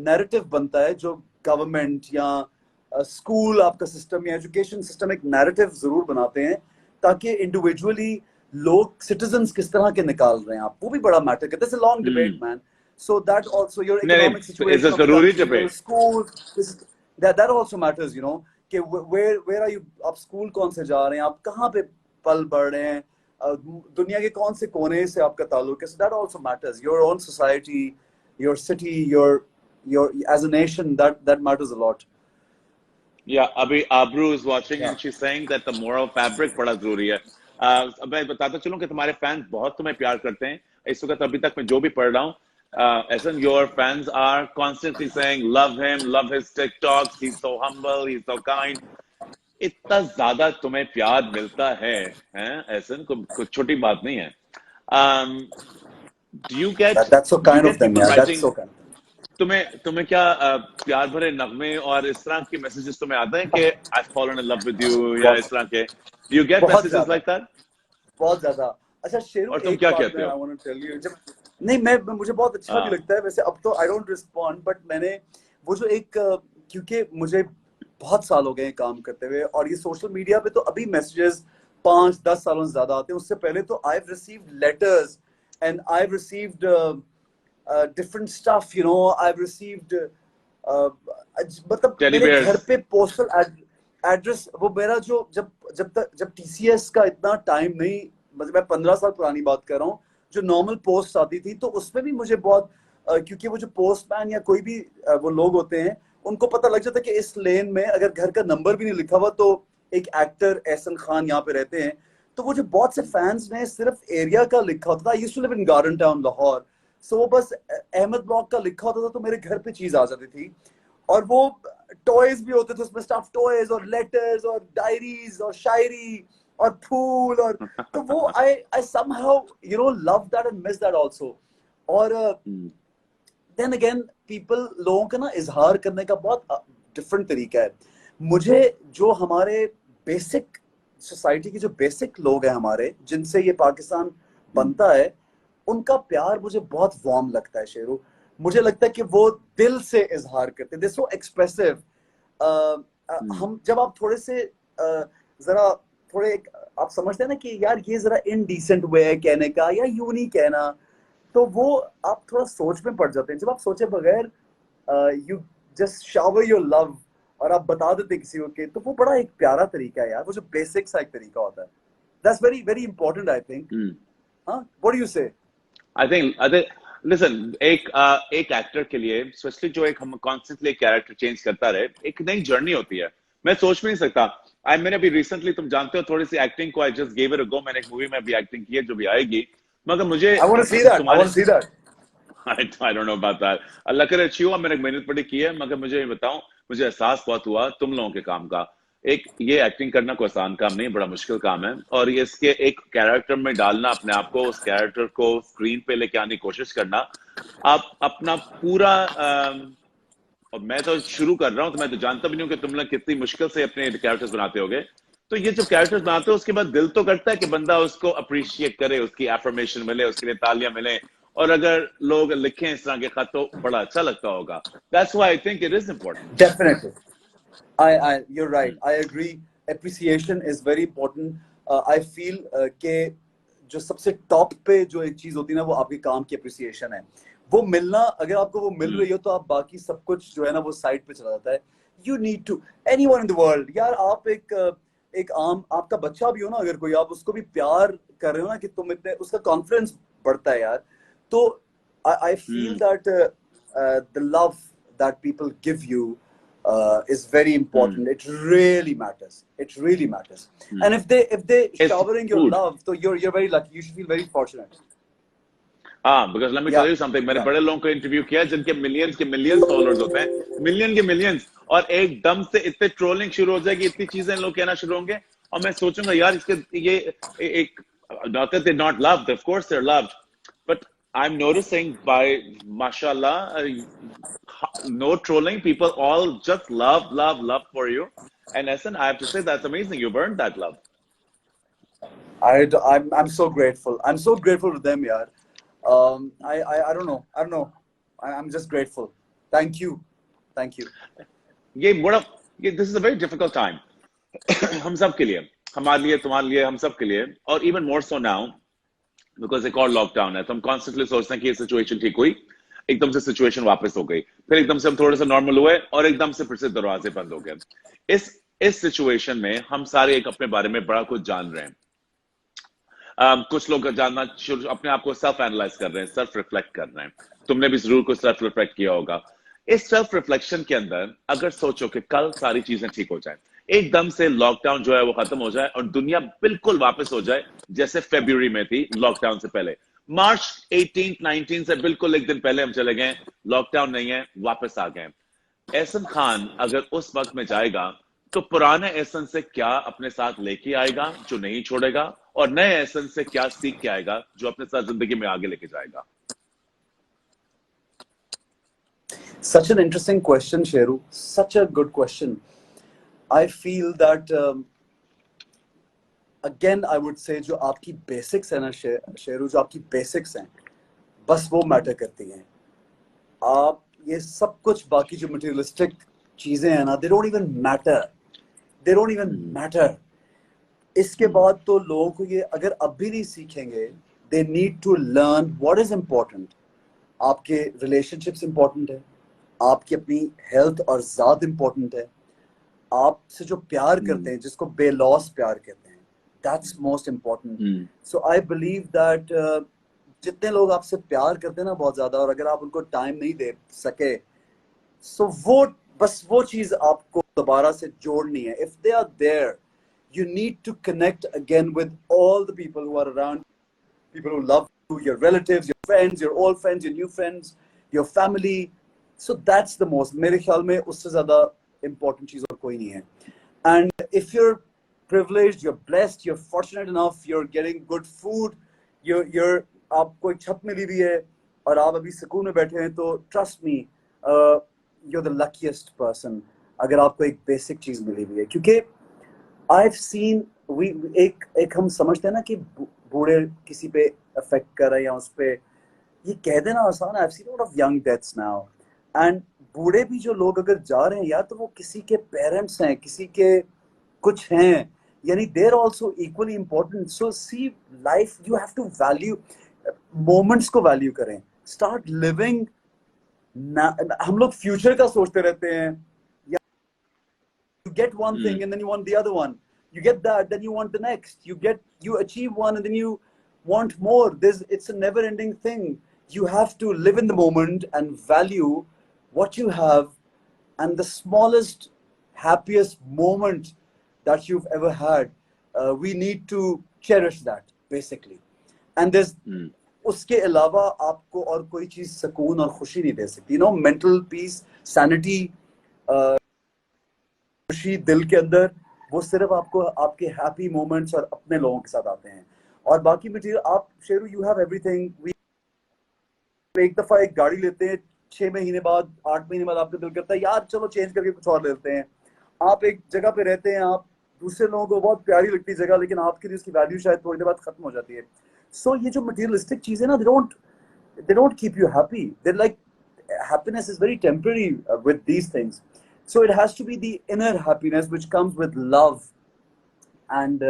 A: नैरेटिव बनता है, जो गवर्नमेंट या स्कूल, आपका सिस्टम या एजुकेशन सिस्टम एक नैरेटिव जरूर बनाते हैं, ताकि इंडिविजुअली लोग सिटीजन्स किस तरह के निकाल रहे हैं आप, वो भी बड़ा मैटर करता है। It's a long debate, man. So that also your
B: नहीं
A: economic
B: नहीं, इसे
A: situation of the
B: जरूरी
A: country,
B: जबे।
A: your school, that also matters, you know, कि where are you, आप स्कूल कौन से जा रहे हैं, आप कहाँ पे पल बढ़ रहे हैं, दुनिया के कौन से कोने से आपका ताल्लुक है। So that also matters, your own society, your city, your as a nation, that matters a lot।
B: Yeah, अभी Abru is watching
A: Yeah,
B: and she's saying that the moral fabric बड़ा जरूरी है। अब मैं बताता चलूं कि तुम्हारे फैंस बहुत तुम्हें प्यार करते हैं। इस वक्त अभी तक मैं जो भी पढ़ रहा हूँ, ऐसा your fans are constantly saying love his TikToks, he's so humble, he's so kind। इतना ज्यादा तुम्हें प्यार मिलता है, हैं? ऐसा कुछ छोटी बात नहीं है। Do you get
A: that's so kind of them,
B: people
A: yeah, that's
B: writing?
A: so kind।
B: तुम्हें तुम्हें क्या प्यार भरे नगमे और इस तरह के मैसेजेस तुम्हें आते हैं कि I've fallen in love with you, या
A: बहुत
B: इस तरह के? Do you get
A: बहुत
B: messages
A: ज्यादा,
B: like that?
A: बहुत ज्यादा। अच्छा शेरू,
B: और तुम
A: एक
B: क्या
A: बात
B: कहते
A: मैं
B: हो?
A: I want to tell you, जब नहीं, मैं मुझे बहुत अच्छा भी
B: हाँ।
A: लगता है वैसे। अब तो आई डोंट रिस्पॉन्ड, बट मैंने वो जो एक क्योंकि मुझे बहुत साल हो गए हैं काम करते हुए, और ये सोशल मीडिया पे तो अभी मैसेजेस 5-10 सालों से ज्यादा आते हैं। उससे पहले तो I have received letters and I have received different stuff, you know, I have received मतलब
B: Teddy
A: मेरे घर
B: bears।
A: पे पोस्टल एड्रेस, वो मेरा जो जब टीसीएस का इतना टाइम नहीं, मतलब मैं 15 साल पुरानी बात कर रहा हूँ, जो नॉर्मल पोस्ट आती थी, तो उसमें भी मुझे बहुत क्योंकि वो जो पोस्टमैन या कोई भी वो लोग होते हैं, उनको पता लग जाता है कि इस लेन में अगर घर का नंबर भी नहीं लिखा हुआ, तो एक एक्टर एहसन खान यहाँ पे रहते हैं। तो वो जो बहुत से फैंस ने सिर्फ एरिया का लिखा होता था, I used to live in Garden Town Lahore, so वो बस अहमद ब्लॉक का लिखा होता था, तो मेरे घर पे चीज आ जाती थी। और वो टॉयज भी होते थे उसमें, स्टफ टॉयज और लेटर्स और डायरीज और शायरी और फूल, और तो वो आई somehow love that and miss that also। और देन अगेन पीपल, लोगों का ना इजहार करने का बहुत डिफरेंट तरीका है। मुझे जो हमारे बेसिक सोसाइटी के जो बेसिक लोग हैं हमारे, जिनसे ये पाकिस्तान बनता है, उनका प्यार मुझे बहुत वार्म लगता है शेरू। मुझे लगता है कि वो दिल से इजहार करते हैं, दे सो एक्सप्रेसिव। हम जब आप थोड़े से जरा थोड़े आप समझते हैं ना कि यार ये जरा इनडिसेंट वे है कहने का या यूं नहीं कहना, तो वो आप थोड़ा सोच में पड़ जाते हैं। जब आप सोचे बगैर you just shower your love और आप बता देते किसी को के, तो वो बड़ा एक प्यारा तरीका है यार, वो जो बेसिक सा एक तरीका होता है। That's very very important I think. हाँ, व्हाट डू यू से?
B: आई थिंक लिसन, एक एक्टर के लिए स्पेशली जो एक हम कॉन्स्टेंटली कैरेक्टर चेंज करता रहे, एक नई जर्नी होती है। मैं सोच भी नहीं सकता। मैंने अभी रिसेंटली, तुम जानते हो, थोड़ी सी एक्टिंग को I just give it a go. मैंने एक मूवी में भी एक्टिंग की है जो भी आएगी, मगर मुझे
A: I want to see that, I
B: तुम्हारे
A: want to see that.
B: I don't know about that. Allah करे अच्छी हुआ, मैंने मेहनत बड़ी की है, मगर मुझे ये बताऊं, मुझे एहसास बहुत हुआ तुम लोगों के काम का। एक ये एक्टिंग करना कोई आसान काम नहीं, बड़ा मुश्किल काम है। और ये इसके एक कैरेक्टर में डालना अपने आप को, उस कैरेक्टर को स्क्रीन पे लेके आने की कोशिश करना, आप अपना पूरा और मैं तो शुरू कर रहा हूं, तो मैं तो जानता भी नहीं हूं कि तुम लोग कितनी मुश्किल से अपने कैरेक्टर्स बनाते होगे। तो ये जो कैरेक्टर्स बनाते हो, उसके बाद दिल तो करता है कि बंदा उसको अप्रिशिएट करे, उसकी एफर्मेशन मिले, उसके लिए तालियां मिले, और अगर लोग लिखें इस तरह के खत तो बड़ा अच्छा लगता होगा। That's why I think it is important.
A: Definitely, you're right. I agree. Appreciation is very important. I feel कि जो सबसे टॉप पे जो एक चीज होती है ना, वो आपके काम की अप्रिसिएशन है। वो मिलना, अगर आपको वो मिल रही हो तो आप बाकी सब कुछ जो है ना वो साइड पे चला जाता है। You need to, anyone in the world, यार आप एक आम आपका बच्चा भी हो ना, अगर कोई, आप उसको भी प्यार कर रहे हो ना कि तुम इतने, उसका कॉन्फिडेंस बढ़ता है यार। तो I feel that the love that people give you is very important. It really matters. It really matters. And if they
B: It's
A: showering your
B: food.
A: love, so you're very lucky. You should feel very fortunate.
B: हाँ, because let me tell
A: Yeah,
B: you something, मैंने
A: yeah.
B: बड़े लोगों को interview किया जिनके millions के millions followers होते हैं, मिलियन के मिलियंस, और एकदम से इतने ट्रोलिंग शुरू हो जाएगी, इतनी चीजें लोग कहना शुरू होंगे, और मैं सोचूंगा यार इसके ये एक, not that they're not loved, of course they're loved, but I'm noticing by mashallah, no trolling, people all just love for you, and Essen, I have to say that's amazing, you've earned that love.
A: I'm so grateful. I'm so grateful to them, yaar. I don't know. I don't know. I'm just grateful. Thank you. Thank you.
B: ये बड़ा, ये this is a very difficult time हम सब के लिए, हमारे लिए, तुम्हारे लिए, हम सब के लिए, और even more so now because एक और लॉकडाउन है, तो हम कॉन्स्टेंटली सोचते हैं कि ये सिचुएशन ठीक हुई, एकदम से सिचुएशन वापस हो गई, फिर एकदम से हम थोड़े से नॉर्मल हुए, और एकदम से फिर से दरवाजे बंद हो गए। इस सिचुएशन में हम सारे एक अपने बारे में बड़ा कुछ जान रहे हैं। कुछ लोग जानना शुरू, अपने आप को सेल्फ एनालाइज कर रहे हैं, सेल्फ रिफ्लेक्ट कर रहे हैं। तुमने भी जरूर कुछ सेल्फ रिफ्लेक्ट किया होगा। इस सेल्फ रिफ्लेक्शन के अंदर अगर सोचो कि कल सारी चीजें ठीक हो जाए, एकदम से लॉकडाउन जो है वो खत्म हो जाए और दुनिया बिल्कुल वापस हो जाए जैसे फरवरी में थी, लॉकडाउन से पहले, मार्च 18 19 से बिल्कुल एक दिन पहले हम चले गए, लॉकडाउन नहीं है, वापस आ गए। एहसन खान अगर उस वक्त में जाएगा तो पुराने एहसन से क्या अपने साथ लेके आएगा जो नहीं छोड़ेगा, और नए एहसन से क्या सीख के आएगा जो अपने साथ जिंदगी में आगे लेके जाएगा?
A: Such an interesting question, Sheru. Such a good question. I feel that again, I would say जो आपकी basics है ना शेरू, जो आपकी basics हैं, बस वो मैटर करती हैं। आप ये सब कुछ बाकी जो materialistic चीजें हैं ना, they don't even matter. They don't even matter. इसके बाद तो लोगों को ये अगर अब भी नहीं सीखेंगे, they need to learn what is important. आपके relationships important है, आपकी अपनी health और ज़ात important है, आपसे जो प्यार करते हैं, जिसको बेलौस प्यार कहते हैं, that's most important. So I believe that जितने लोग आपसे प्यार करते हैं ना बहुत ज्यादा, और अगर आप उनको टाइम नहीं दे सके, so वो बस वो चीज आपको दोबारा से जोड़नी है. If they are there, you need to connect again with all the people who are around, people who love you, your relatives, your friends, your old friends, your new friends, your family. So that's the most, मेरे ख्याल में उससे ज्यादा important चीज और कोई नहीं है. And if you're privileged, you're blessed, you're fortunate enough, you're getting good food, you're आपको एक छत मिली हुई है और आप अभी सुकून में बैठे हैं, तो trust me, you're the luckiest person अगर आपको एक basic चीज मिली हुई है. क्योंकि I've seen, एक हम समझते हैं ना कि बूढ़े किसी पे affect कर रहे हैं या उस पे, ये कह देना आसान है. I've seen a lot of young deaths now. And बूढ़े भी जो लोग अगर जा रहे हैं यार, तो वो किसी के पेरेंट्स हैं, किसी के कुछ हैं, yani they're also equally important. So see, life, you have to value moments को value करें, start living ना. हम लोग future का सोचते रहते हैं, you get one thing and then you want the other one, you get that, then you want the next, you achieve one and then you want more. It's a never ending thing. You have to live in the moment and value what you have, and the smallest happiest moment that you've ever had, we need to cherish that basically. And there's उसके अलावा आपको और कोई चीज सुकून और खुशी नहीं दे सकती. मेंटल पीस, सैनिटी, खुशी दिल के अंदर, वो सिर्फ आपको आपके हैप्पी मोमेंट्स और अपने लोगों के साथ आते हैं. और बाकी मटेरियल आप शेरू, यू हैव एवरीथिंग. एक दफा एक गाड़ी लेते हैं, 6 महीने बाद 8 महीने बाद आपका दिल करता है यार चलो चेंज करके कुछ और लेते हैं. आप एक जगह पे रहते हैं, आप दूसरे लोगों को बहुत प्यारी लगती है जगह, लेकिन आपके लिए उसकी वैल्यू शायद थोड़ी देर बाद खत्म हो जाती है. सो ये जो मटेरियलिस्टिक चीजें ना, they don't keep you happy. They're like, happiness is very temporary with these things. So it has to be the inner happiness which comes with love and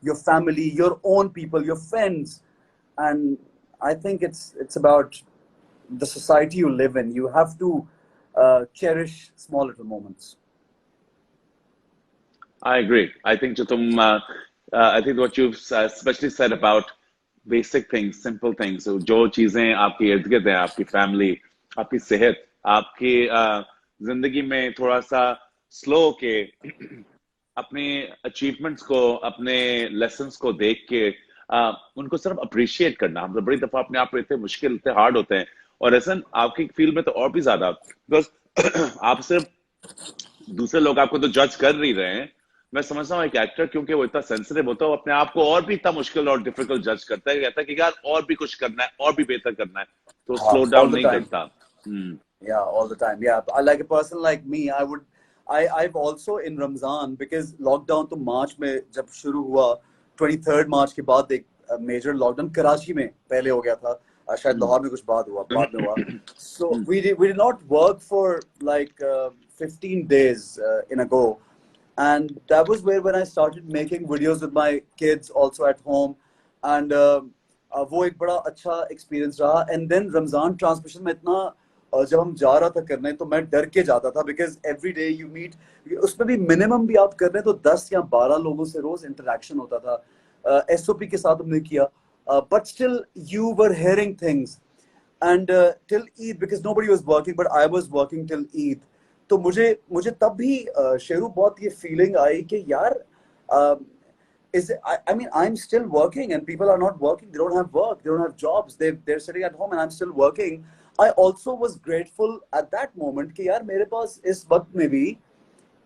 A: your family, your own people, your friends. And I think it's about the society you live in. You have to cherish small little moments.
B: I agree. I think I think what you've especially said about basic things, simple things. So जो चीजें आपके इर्द गिर्द हैं, आपकी family, आपकी सेहत, आपकी जिंदगी में थोड़ा सा स्लो के अपने अचीवमेंट्स को, अपने लेसन्स को देख के उनको सिर्फ अप्रिशिएट करना. हम तो बड़ी दफा अपने आप को इतने मुश्किल, इतने हार्ड होते हैं, और ऐसा आपकी फील्ड में तो और भी ज्यादा, बिकॉज आप सिर्फ दूसरे लोग आपको तो जज कर नहीं रहे हैं. मैं समझता हूँ एक एक्टर क्योंकि वो इतना सेंसिटिव होता है, वो अपने आप को और भी इतना मुश्किल और डिफिकल्ट जज करता है, कहता है कि यार और भी कुछ करना है, और भी बेहतर करना है, तो स्लो डाउन नहीं करता.
A: Yeah, all the time. Yeah, like a person like me, I've also in Ramzan, because lockdown तो मार्च में जब शुरू हुआ, 23rd मार्च के बाद एक मेजर लॉकडाउन कराची में पहले हो गया था, शायद लाहौर में कुछ बाद में हुआ. So we did not work for like 15 days in a go. And that was when I started making videos with my kids also at home. And वो एक बड़ा अच्छा experience रहा. And then Ramzan transmission में इतना जब हम जा रहा था करने, तो मैं डर के जाता था, because every day you meet, उसमें भी minimum भी आप कर रहे हैं तो 10 या 12 लोगों से रोज interaction होता था. SOP के साथ हमने किया, but still you were hearing things. And till Eid, because nobody was working, but I was working till Eid. तो मुझे तब भी शेरू बहुत ये फीलिंग आई कि यार I mean I'm still working and people are not working, they don't have work, they don't have jobs, they're sitting at home and I'm still working. I also was grateful at that moment कि यार मेरे पास इस वक्त में भी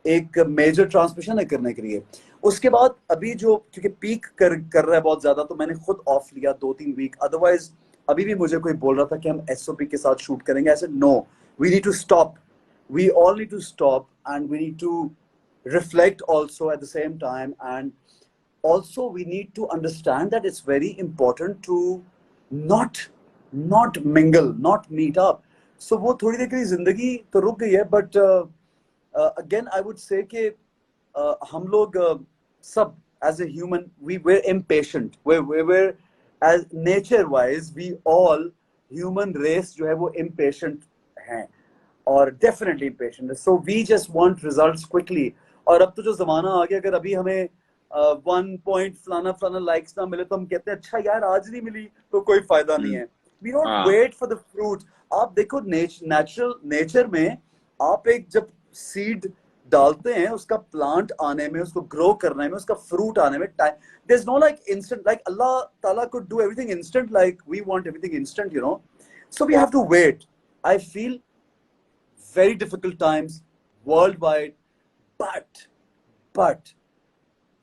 A: एक major transmission है करने के लिए. उसके बाद अभी जो क्योंकि पीक कर रहा है बहुत ज्यादा, तो मैंने खुद ऑफ लिया 2-3 वीक. अदरवाइज अभी भी मुझे कोई बोल रहा था कि हम SOP के साथ शूट करेंगे, ऐसे no, we need to stop. We all need to stop and we need to reflect also at the same time. And also we need to understand that it's very important to not mingle, not meet up. So वो थोड़ी देर के लिए जिंदगी तो रुक गई है, but again I would say कि हम लोग सब as a human we're impatient. We're as nature wise we all human race जो है वो impatient हैं, और definitely impatient. So we just want results quickly. और अब तो जो जमाना आ गया, अगर अभी हमें 1 point फलाना लाइक्स ना मिले तो हम कहते हैं अच्छा यार आज नहीं मिली तो कोई फायदा नहीं है. We don't wait for the fruit. आप देखो नेचर में आप एक जब सीड डालते हैं, उसका प्लांट आने में, उसको ग्रो करने में, उसका फ्रूट आने में time, there's no like instant, like Allah Ta'ala could do everything instant, like we want everything instant, you know. So we have to wait. I feel very difficult times worldwide, but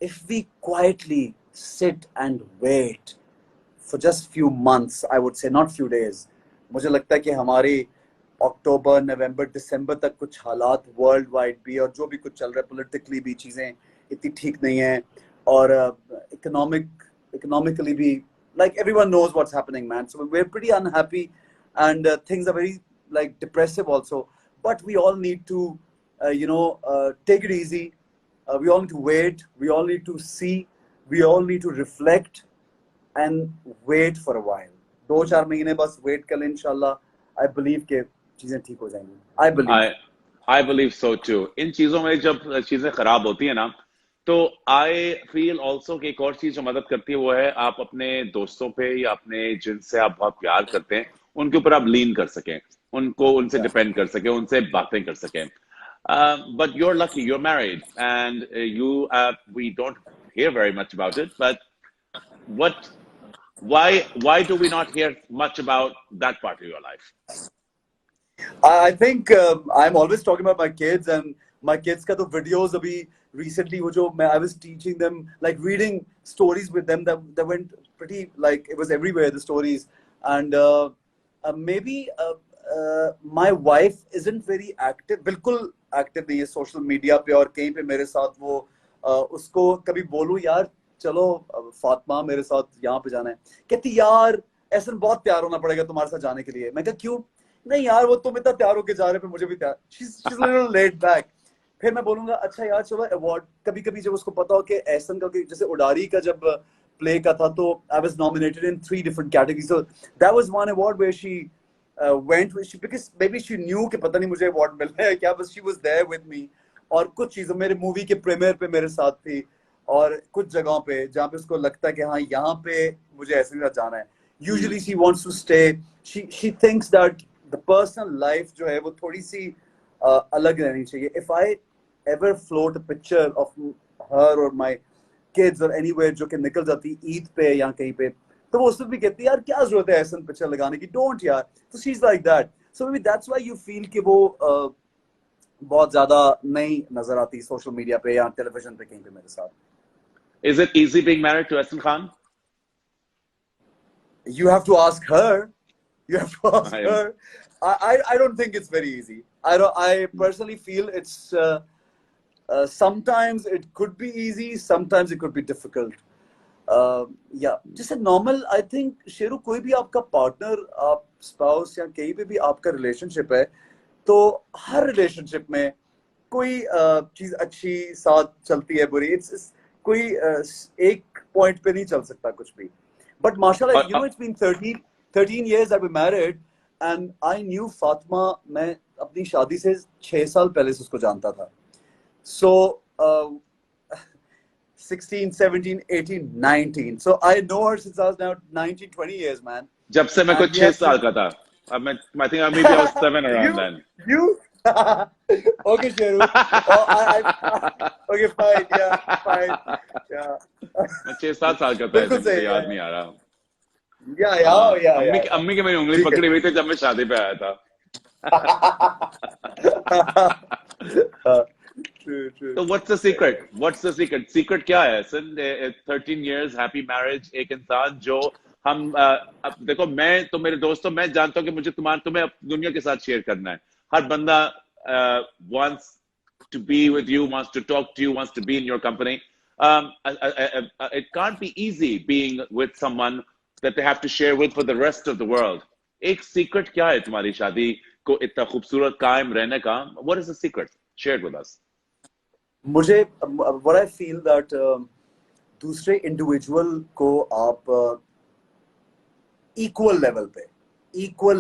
A: if we quietly sit and wait for just few months, I would say not few days, मुझे लगता है कि हमारी अक्टूबर, नवंबर, दिसंबर तक कुछ हालात world wide भी, और जो भी कुछ चल रहा है पॉलिटिकली भी चीजें इतनी ठीक नहीं है, और इकोनॉमिकली भी, like everyone knows what's happening, man. So we're pretty unhappy and things are very like depressive also. But we all need to, take it easy, we all need to wait, we all need to see, we all need to reflect and wait for a while. 2-4 महीने बस wait कर लें इंशाल्लाह. I believe के चीजें ठीक हो जाएंगी. I believe.
B: I believe so too. इन चीजों में जब चीजें खराब होती है ना, तो आई फील ऑल्सो कि एक और चीज जो मदद करती है वो है आप अपने दोस्तों पे या अपने जिनसे आप बहुत प्यार करते हैं उनके ऊपर आप लीन कर सकें, उनको उनसे
A: Yeah.
B: डिपेंड कर सकें, उनसे बातें कर सकें. But you're lucky, you're married, and we don't hear very much about it. But what, why do we not hear much about that part of your life?
A: I think I'm always talking about my kids and my kids का तो videos अभी recently वो जो मैं I was teaching them like reading stories with them that went pretty like it was everywhere the stories and maybe my wife isn't very active, बिल्कुल active नहीं है social media पे और कहीं पे मेरे साथ वो उसको कभी बोलूं यार चलो फातिमा मेरे साथ यहाँ पे जाना है, कहती यार ऐसा बहुत तैयार होना पड़ेगा तुम्हारे साथ जाने के लिए. मैं कहा क्यों? नहीं यार वो तुम इतना तैयार होके जा रहे पे मुझे भी तैयार. she's a little laid back. फिर मैं बोलूंगा अच्छा यार चलो अवार्ड, कभी कभी जब उसको पता हो कि एहसन का जैसे उडारी का जब प्ले का था तो I was nominated in 3 different categories, so that was one award where she went with because maybe she knew कि पता नहीं मुझे अवार्ड मिलना है क्या, बस she was there with me. और कुछ चीजें मेरे मूवी के प्रीमियर पे मेरे साथ थी और कुछ जगहों पे जहाँ पे उसको लगता है कि हाँ यहाँ पे मुझे ऐसे साथ जाना है. Usually she wants to stay. She thinks that the personal life जो है वो थोड़ी सी अलग रहनी चाहिए. If I ever float a picture of her or my kids or anywhere जो कि निकल जाती ईद पे या कहीं पे, तो वो उसमें भी कहती यार क्या जरूरत है ऐसा पिक्चर लगाने की, don't यार. So she's like that. So maybe that's why you feel कि वो बहुत ज्यादा नहीं नजर आती सोशल मीडिया पे या टेलीविजन पे कहीं पे मेरे साथ.
B: Is it easy being married to Ehsan Khan?
A: You have to ask her. You have to ask her. I don't think it's very easy. I personally feel it's sometimes it could be easy, sometimes it could be difficult. Yeah, just a normal. I think Sheru कोई भी आपका partner, आप spouse या कहीं पे भी आपका relationship है, तो हर relationship में कोई चीज अच्छी साथ चलती है, बुरी. It's कोई एक point पे नहीं चल सकता कुछ भी. But mashallah, you know, it's been 13 years that we married, and I knew Fatima. मैं अपनी शादी से 6 साल पहले से उसको जानता था. So 16, 17, 18, 19. So I know her since I was now 19, 20 years, man.
B: जब से मैं कुछ 6 साल का था. I think maybe I was 7 around then.
A: You? Okay, Sheru. Okay, fine. Yeah, fine. Yeah.
B: मैं 6-7 साल का था, मुझे याद नहीं आ रहा.
A: Yeah.
B: अम्मी की मेरी उंगली पकड़ी हुई थी जब मैं शादी पे आया था.
A: True.
B: So what's the secret? Secret क्या है? 13 years, happy marriage, एक इंसान जो हम देखो मैं तो मेरे दोस्तों मैं जानता हूँ कि मुझे तुम्हें दुनिया के साथ शेयर करना है. हर बंदा wants to be with you, wants to talk to you, wants to be in your company. It can't be easy being with someone that they have to share with for the rest of the world. एक secret क्या है तुम्हारी शादी को इतना खूबसूरत कायम रहने का? What is the secret? Share it with us.
A: मुझे what I feel that दूसरे इंडिविजुअल को आप इक्वल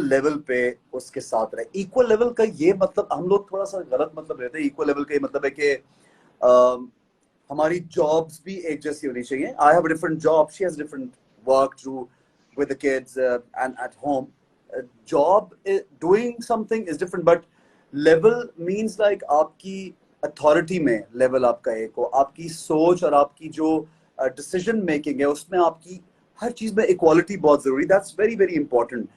A: लेवल पे उसके साथ रहे. इक्वल लेवल का ये मतलब हम लोग थोड़ा सा गलत मतलब लेते हैं. इक्वल लेवल का ये मतलब है कि हमारी जॉब्स भी एक जैसी होनी चाहिए. I have a different job, she has different work to with the kids and at home. Job doing something is different, but level means like आपकी अथॉरिटी में लेवल आपका एक हो, आपकी सोच और आपकी जो डिसीजन मेकिंग है उसमें आपकी हर चीज में इक्वालिटी बहुत जरूरी. That's very very important.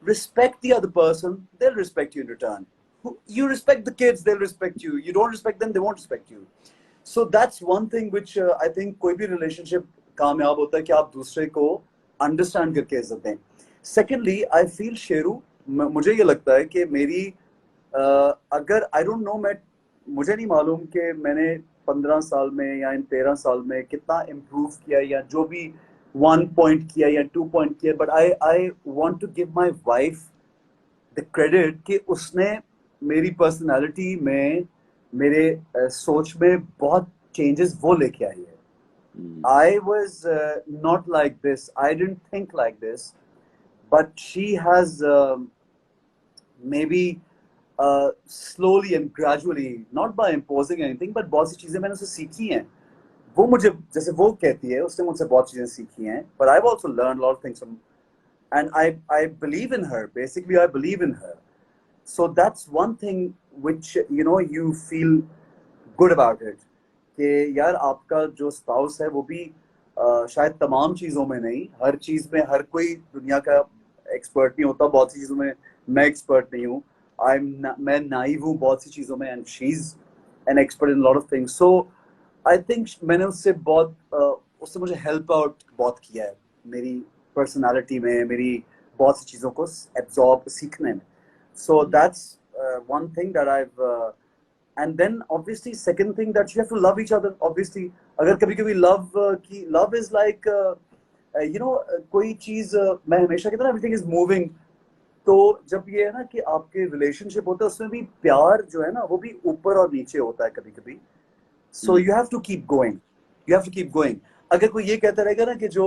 A: Respect the other person, they will respect you in return. You respect the kids, they'll respect you. You don't respect them, they won't respect you. So that's one thing which I think कोई भी relationship कामयाब होता है कि आप दूसरे को understand करके इज्जत दें. सेकेंडली आई फील शेरू, मुझे ये लगता है कि मेरी अगर आई डोंट नो, मुझे नहीं मालूम कि मैंने 15 साल में या इन 13 साल में कितना इम्प्रूव किया या जो भी 1 पॉइंट किया या 2 पॉइंट किया, but I want to give my wife the credit कि उसने मेरी पर्सनालिटी में, मेरे सोच में बहुत changes वो लेके आई है. I was not like this. I didn't think like this. But she has maybe slowly and gradually, not by imposing anything, but बहुत सी चीजें मैंने उससे सीखी हैं. वो मुझे जैसे वो कहती है उसने मुझसे बहुत चीजें सीखी हैं. But I've also learned a lot of things from, and I believe in her. Basically, I believe in her. So that's one thing which you feel good about it. कि यार आपका जो स्पाउस है वो भी शायद तमाम चीज़ों में नहीं, हर चीज़ में हर कोई दुनिया का एक्सपर्ट नहीं होता. बहुत सी चीज़ों में मैं एक्सपर्ट नहीं हूँ. मैं नाइव हूँ बहुत सी चीज़ों में, and she is an expert in lot of things. So I think मैंने उससे मुझे हेल्प आउट बहुत किया है मेरी पर्सनालिटी में, मेरी बहुत सी चीज़ों को एब्जॉर्ब सीखने में. So that's one thing that I've and then obviously second thing that you have to love each other. Obviously अगर कभी-कभी love is like कोई चीज मैं हमेशा कहता हूँ everything is moving. तो जब ये है ना कि आपके रिलेशनशिप होता है उसमें भी प्यार जो है ना वो भी ऊपर और नीचे होता है कभी-कभी. So you have to keep going. You have to keep going. अगर कोई ये कहता रहेगा ना कि जो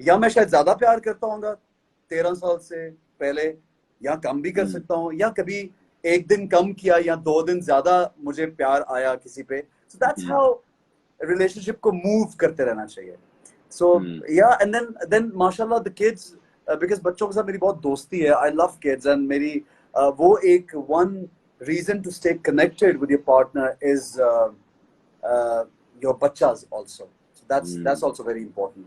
A: या मैं शायद ज्यादा प्यार करता हूँगा 13 साल से पहले, या कम भी कर सकता हूँ, या कभी एक दिन कम किया या 2 दिन ज्यादा मुझे प्यार आया किसी पे. So that's how relationship को move करते रहना चाहिए. So yeah, and then माशाल्लाह the kids, because बच्चों के साथ मेरी बहुत दोस्ती है. I love kids, and मेरी वो एक one reason to stay connected with your partner is your बच्चा's also. So that's also very important.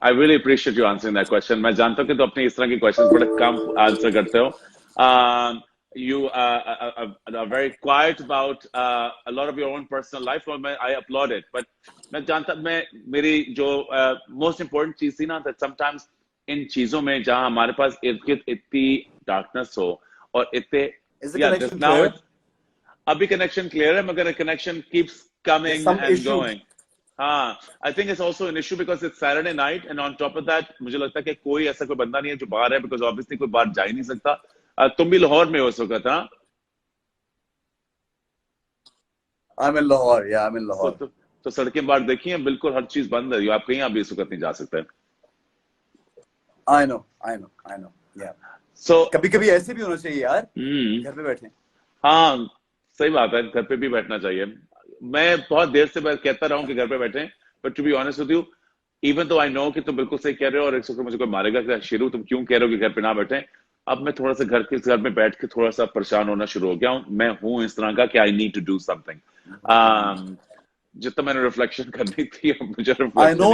B: I really appreciate you answering that question. मैं जानता हूँ कि तो अपने इस तरह के क्वेश्चन बड़े कम आंसर करते हो. You are very quiet about a lot of your own personal life, और I applaud it. But मैं जानता मेरी जो most important चीज थी ना, that sometimes इन चीजों में जहाँ हमारे पास इतनी darkness हो और इतने अभी connection clear है, मगर connection keeps coming and going. हाँ, I think it's also an issue because it's Saturday night, and on top of that, मुझे लगता है कि कोई ऐसा कोई बंदा नहीं है जो बाहर है, because obviously कोई बाहर जा ही नहीं सकता. तुम भी लाहौर में हो उस वक्त, हाँ?
A: I'm in Lahore, yeah, I'm in Lahore.
B: तो सड़कें बाहर देखी हैं, बिल्कुल हर चीज बंद है. आप कहीं अभी इस वक्त नहीं जा सकते.
A: I know, yeah. So कभी-कभी ऐसे भी होना चाहिए यार, घर पे बैठे.
B: हाँ, सही बात है, घर पे भी बैठना चाहिए. मैं बहुत देर से कहता रहा हूँ कि घर पे बैठे, but to be honest with you, even though I know कि तुम बिल्कुल सही कह रहे हो, और एक मुझे कोई मारेगा कि शिरू तुम क्यों कह रहे हो कि घर पे ना बैठे. अब मैं थोड़ा सा घर में बैठ के थोड़ा सा परेशान होना शुरू हो गया हूँ. मैं हूँ इस तरह का कि I need to do something. जितना मैंने रिफ्लेक्शन करनी थी, मुझे
A: I know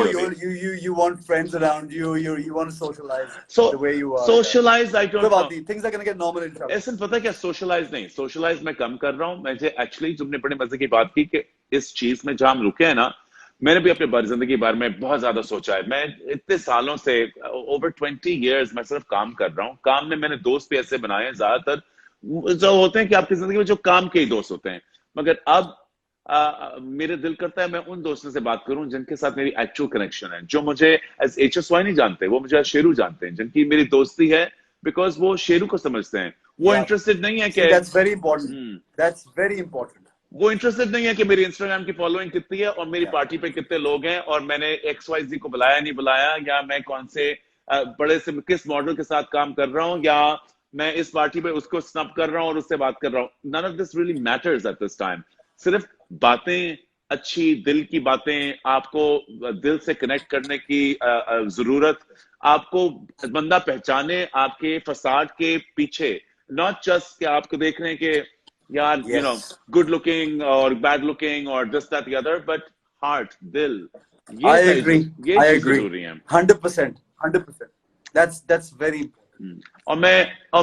A: you want friends around you. You want to socialize the way you are.
B: Socialize, I don't know.
A: Things are going to get normal inshallah.
B: ऐसा पता क्या, socialize नहीं, socialize मैं कम कर रहा हूँ. मुझे actually तुमने बड़े मजे की बात की कि इस चीज में जहाँ हम रुके हैं ना, मैंने भी अपने जिंदगी के बारे में बहुत ज्यादा सोचा है. मैं इतने सालों से over 20 years मैं सिर्फ काम कर रहा हूँ. काम में मैंने दोस्त भी ऐसे बनाए हैं, ज्यादातर जो होते हैं कि आपकी जिंदगी में जो काम के ही दोस्त होते हैं. मगर अब मेरे दिल करता है मैं उन दोस्तों से बात करूं जिनके साथ मेरी एक्चुअल कनेक्शन है, जो मुझे एज HSY नहीं जानते, वो मुझे शेरू जानते हैं, जिनकी मेरी दोस्ती है बिकॉज वो शेरू को समझते हैं. वो इंटरेस्टेड नहीं है कि
A: that's very important. That's very important.
B: वो इंटरेस्टेड नहीं है कि मेरी इंस्टाग्राम की फॉलोइंग कितनी है और मेरी पार्टी पे कितने लोग हैं और मैंने XYZ को बुलाया नहीं बुलाया, या मैं कौन से बड़े से किस मॉडल के साथ काम कर रहा हूँ, या मैं इस पार्टी पे उसको स्नप कर रहा हूँ और उससे बात कर रहा हूँ. none of this really matters at this time. सिर्फ बातें, अच्छी दिल की बातें, आपको दिल से कनेक्ट करने की जरूरत, आपको बंदा पहचाने आपके फसाद के पीछे, नॉट जस्ट कि आपको देख रहे हैं कि यार यू नो गुड लुकिंग और बैड लुकिंग और this that the other, but heart, दिल,
A: I agree.
B: जरूरी है.
A: 100%. That's very important.
B: और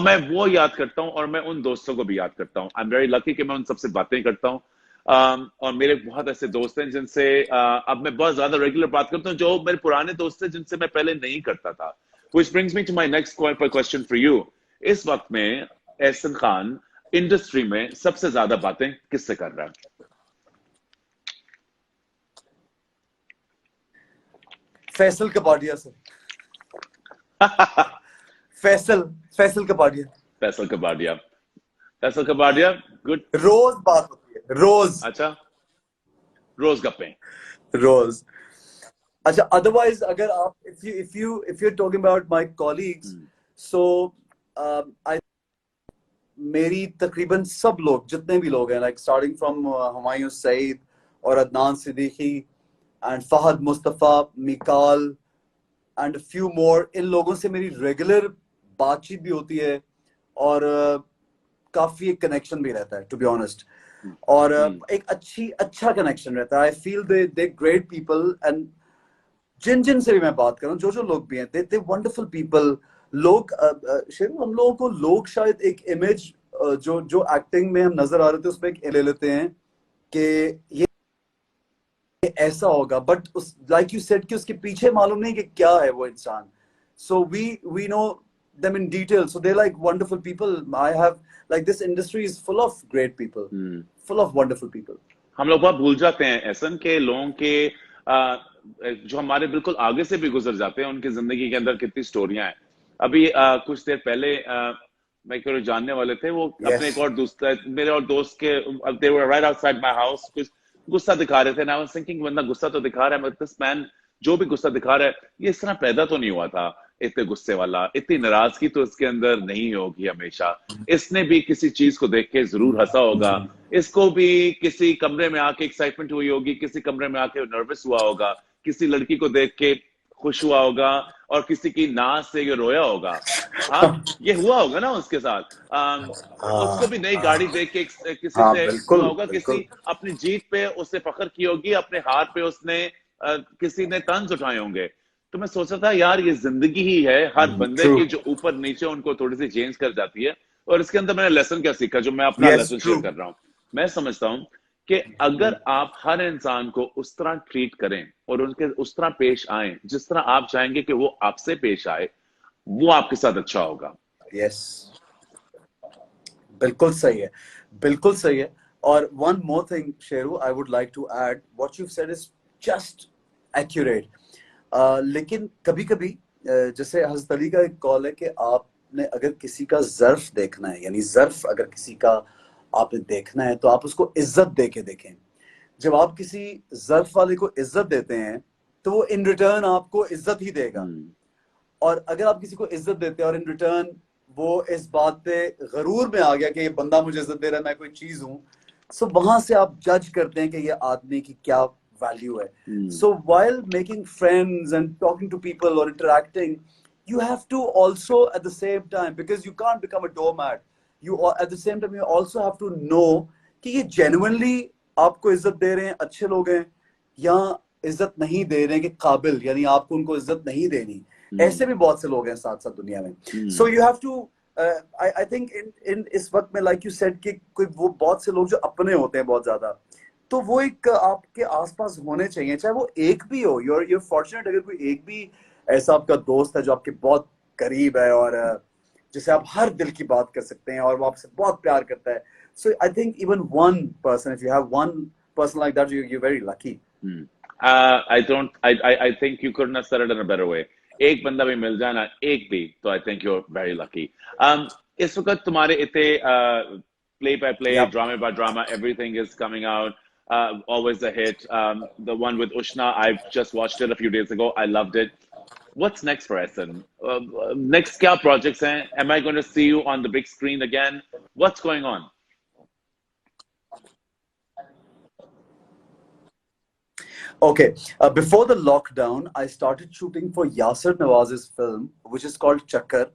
B: मैं वो याद करता हूँ, और मैं उन दोस्तों को भी याद करता हूँ. आई एम वेरी लकी कि मैं उन सबसे बातें करता हूँ. और मेरे बहुत ऐसे दोस्त हैं जिनसे अब मैं बहुत ज्यादा रेगुलर बात करता हूँ, जो मेरे पुराने दोस्त हैं जिनसे मैं पहले नहीं करता था. Which brings me to my next question for you. इस वक्त में एहसन खान इंडस्ट्री में सबसे ज्यादा बातें किससे कर रहा है?
A: फैसल कपाडिया से. फैसल कपाडिया, गुड. रोज बात होती है, रोज.
B: अच्छा. रोज गप्पे।
A: रोज। अच्छा, otherwise अगर आप if you're talking about my colleagues, so I मेरी तकरीबन सब लोग जितने भी लोग हैं, like starting from Humayun Saeed और Adnan Siddiqui and Fahad Mustafa, Mikaal and a few more, इन लोगों से मेरी रेगुलर बातचीत भी होती है और काफी एक कनेक्शन भी रहता है, टू बी ऑनेस्ट। और एक अच्छा कनेक्शन रहता है। I feel they great people, and जिन से भी मैं बात कर रहा हूँ, जो लोग भी हैं, दे वंडरफुल पीपल। लोग शेरू, हम लोगों को लोग शायद एक इमेज जो एक्टिंग में हम नजर आ रहे थे उसमें एक ले लेते हैं कि ये ऐसा होगा, बट उस लाइक यू सेड कि उसके पीछे मालूम नहीं कि क्या है वो इंसान। So we know them in detail, so they're like wonderful people. I have like this industry is full of great people, full of wonderful people.
B: हम लोग बहुत भूल जाते हैं ऐसन के लोगों के जो हमारे बिल्कुल आगे से भी गुजर जाते हैं, उनकी जिंदगी के अंदर कितनी स्टोरियां हैं। अभी कुछ देर पहले मैं कोई जानने वाले थे, वो अपने एक और दोस्त, मेरे और दोस्त के, they were right outside my house, कुछ गुस्सा दिखा रहे थे। and I was thinking, बंदा गुस्सा तो दिखा रहा है, but this man जो भी गुस्सा दिखा रहा है, ये इस तरह पैदा तो नहीं हुआ था इतने गुस्से वाला, इतनी नाराजगी तो इसके अंदर नहीं होगी हमेशा। इसने भी किसी चीज को देख के जरूर हंसा होगा, इसको भी किसी कमरे में आके एक्साइटमेंट हुई होगी, किसी कमरे में आके नर्वस हुआ होगा, किसी लड़की को देख के खुश हुआ होगा, और किसी की नाच से ये रोया होगा। हाँ, ये हुआ होगा ना उसके साथ। उसको भी नई गाड़ी देख के किसी से हुआ होगा, किसी अपनी जीत पे उसने फख्र की होगी, अपने हार पे उसने किसी ने तंज उठाए होंगे। तो मैं सोच रहा था यार, ये जिंदगी ही है, हर बंदे की जो ऊपर नीचे उनको थोड़ी सी चेंज कर जाती है। और इसके अंदर मैंने लेसन क्या सीखा, जो मैं अपना लेसन शेयर कर रहा हूँ। मैं समझता हूँ कि अगर आप हर इंसान को उस तरह ट्रीट करें और उनके उस तरह पेश आए जिस तरह आप चाहेंगे कि वो आपसे पेश आए, वो आपके साथ अच्छा होगा।
A: यस, बिल्कुल सही है, बिल्कुल सही है। और one more thing Sheru, I would like to add, what you said is just accurate. लेकिन कभी कभी जैसे हज़रत अली का एक कॉल है कि आपने अगर किसी का ज़र्फ देखना है, यानी ज़र्फ अगर किसी का आपने देखना है तो आप उसको इज्जत दे के देखें। जब आप किसी ज़र्फ वाले को इज्जत देते हैं तो वो इन रिटर्न आपको इज्जत ही देगा। और अगर आप किसी को इज्जत देते हैं और इन रिटर्न वो इस बात पे गरूर में आ गया कि ये बंदा मुझे इज्जत दे रहा है, मैं कोई चीज हूं, सो वहां से आप जज करते हैं कि ये आदमी की क्या value है. So while making friends and talking to people or interacting, you have to also at the same time, because you can't become a doormat, you at the same time you also have to know कि ये genuinely आपको इज्जत दे रहे हैं, अच्छे लोग हैं, या इज्जत नहीं दे रहे हैं कि काबिल, यानी आपको उनको इज्जत नहीं देनी। ऐसे भी बहुत से लोग हैं साथ साथ दुनिया में। So you have to I think in इस वक्त में like you said कि कोई वो बहुत से लोग जो अपने होते हैं बहुत ज्यादा, तो वो एक आपके आसपास होने चाहिए, चाहे वो एक भी हो। you're fortunate अगर कोई एक भी ऐसा आपका दोस्त है जो आपके बहुत करीब है और जिसे आप हर दिल की बात कर सकते हैं और वो आपसे बहुत प्यार करता है। So I think even one person, if you have one person like that, you're very lucky.
B: I think you couldn't have said it in a better way. एक बंदा भी मिल जाए ना, एक भी, तो I think you're very lucky. इस वक्त तुम्हारे इतने play by play, drama by drama, everything is coming out. Always a hit. The one with Ushna, I've just watched it a few days ago. I loved it. What's next for Essen? Next क्या projects हैं? Am I going to see you on the big screen again? What's going on?
A: Okay, before the lockdown, I started shooting for Yasir Nawaz's film, which is called Chakkar.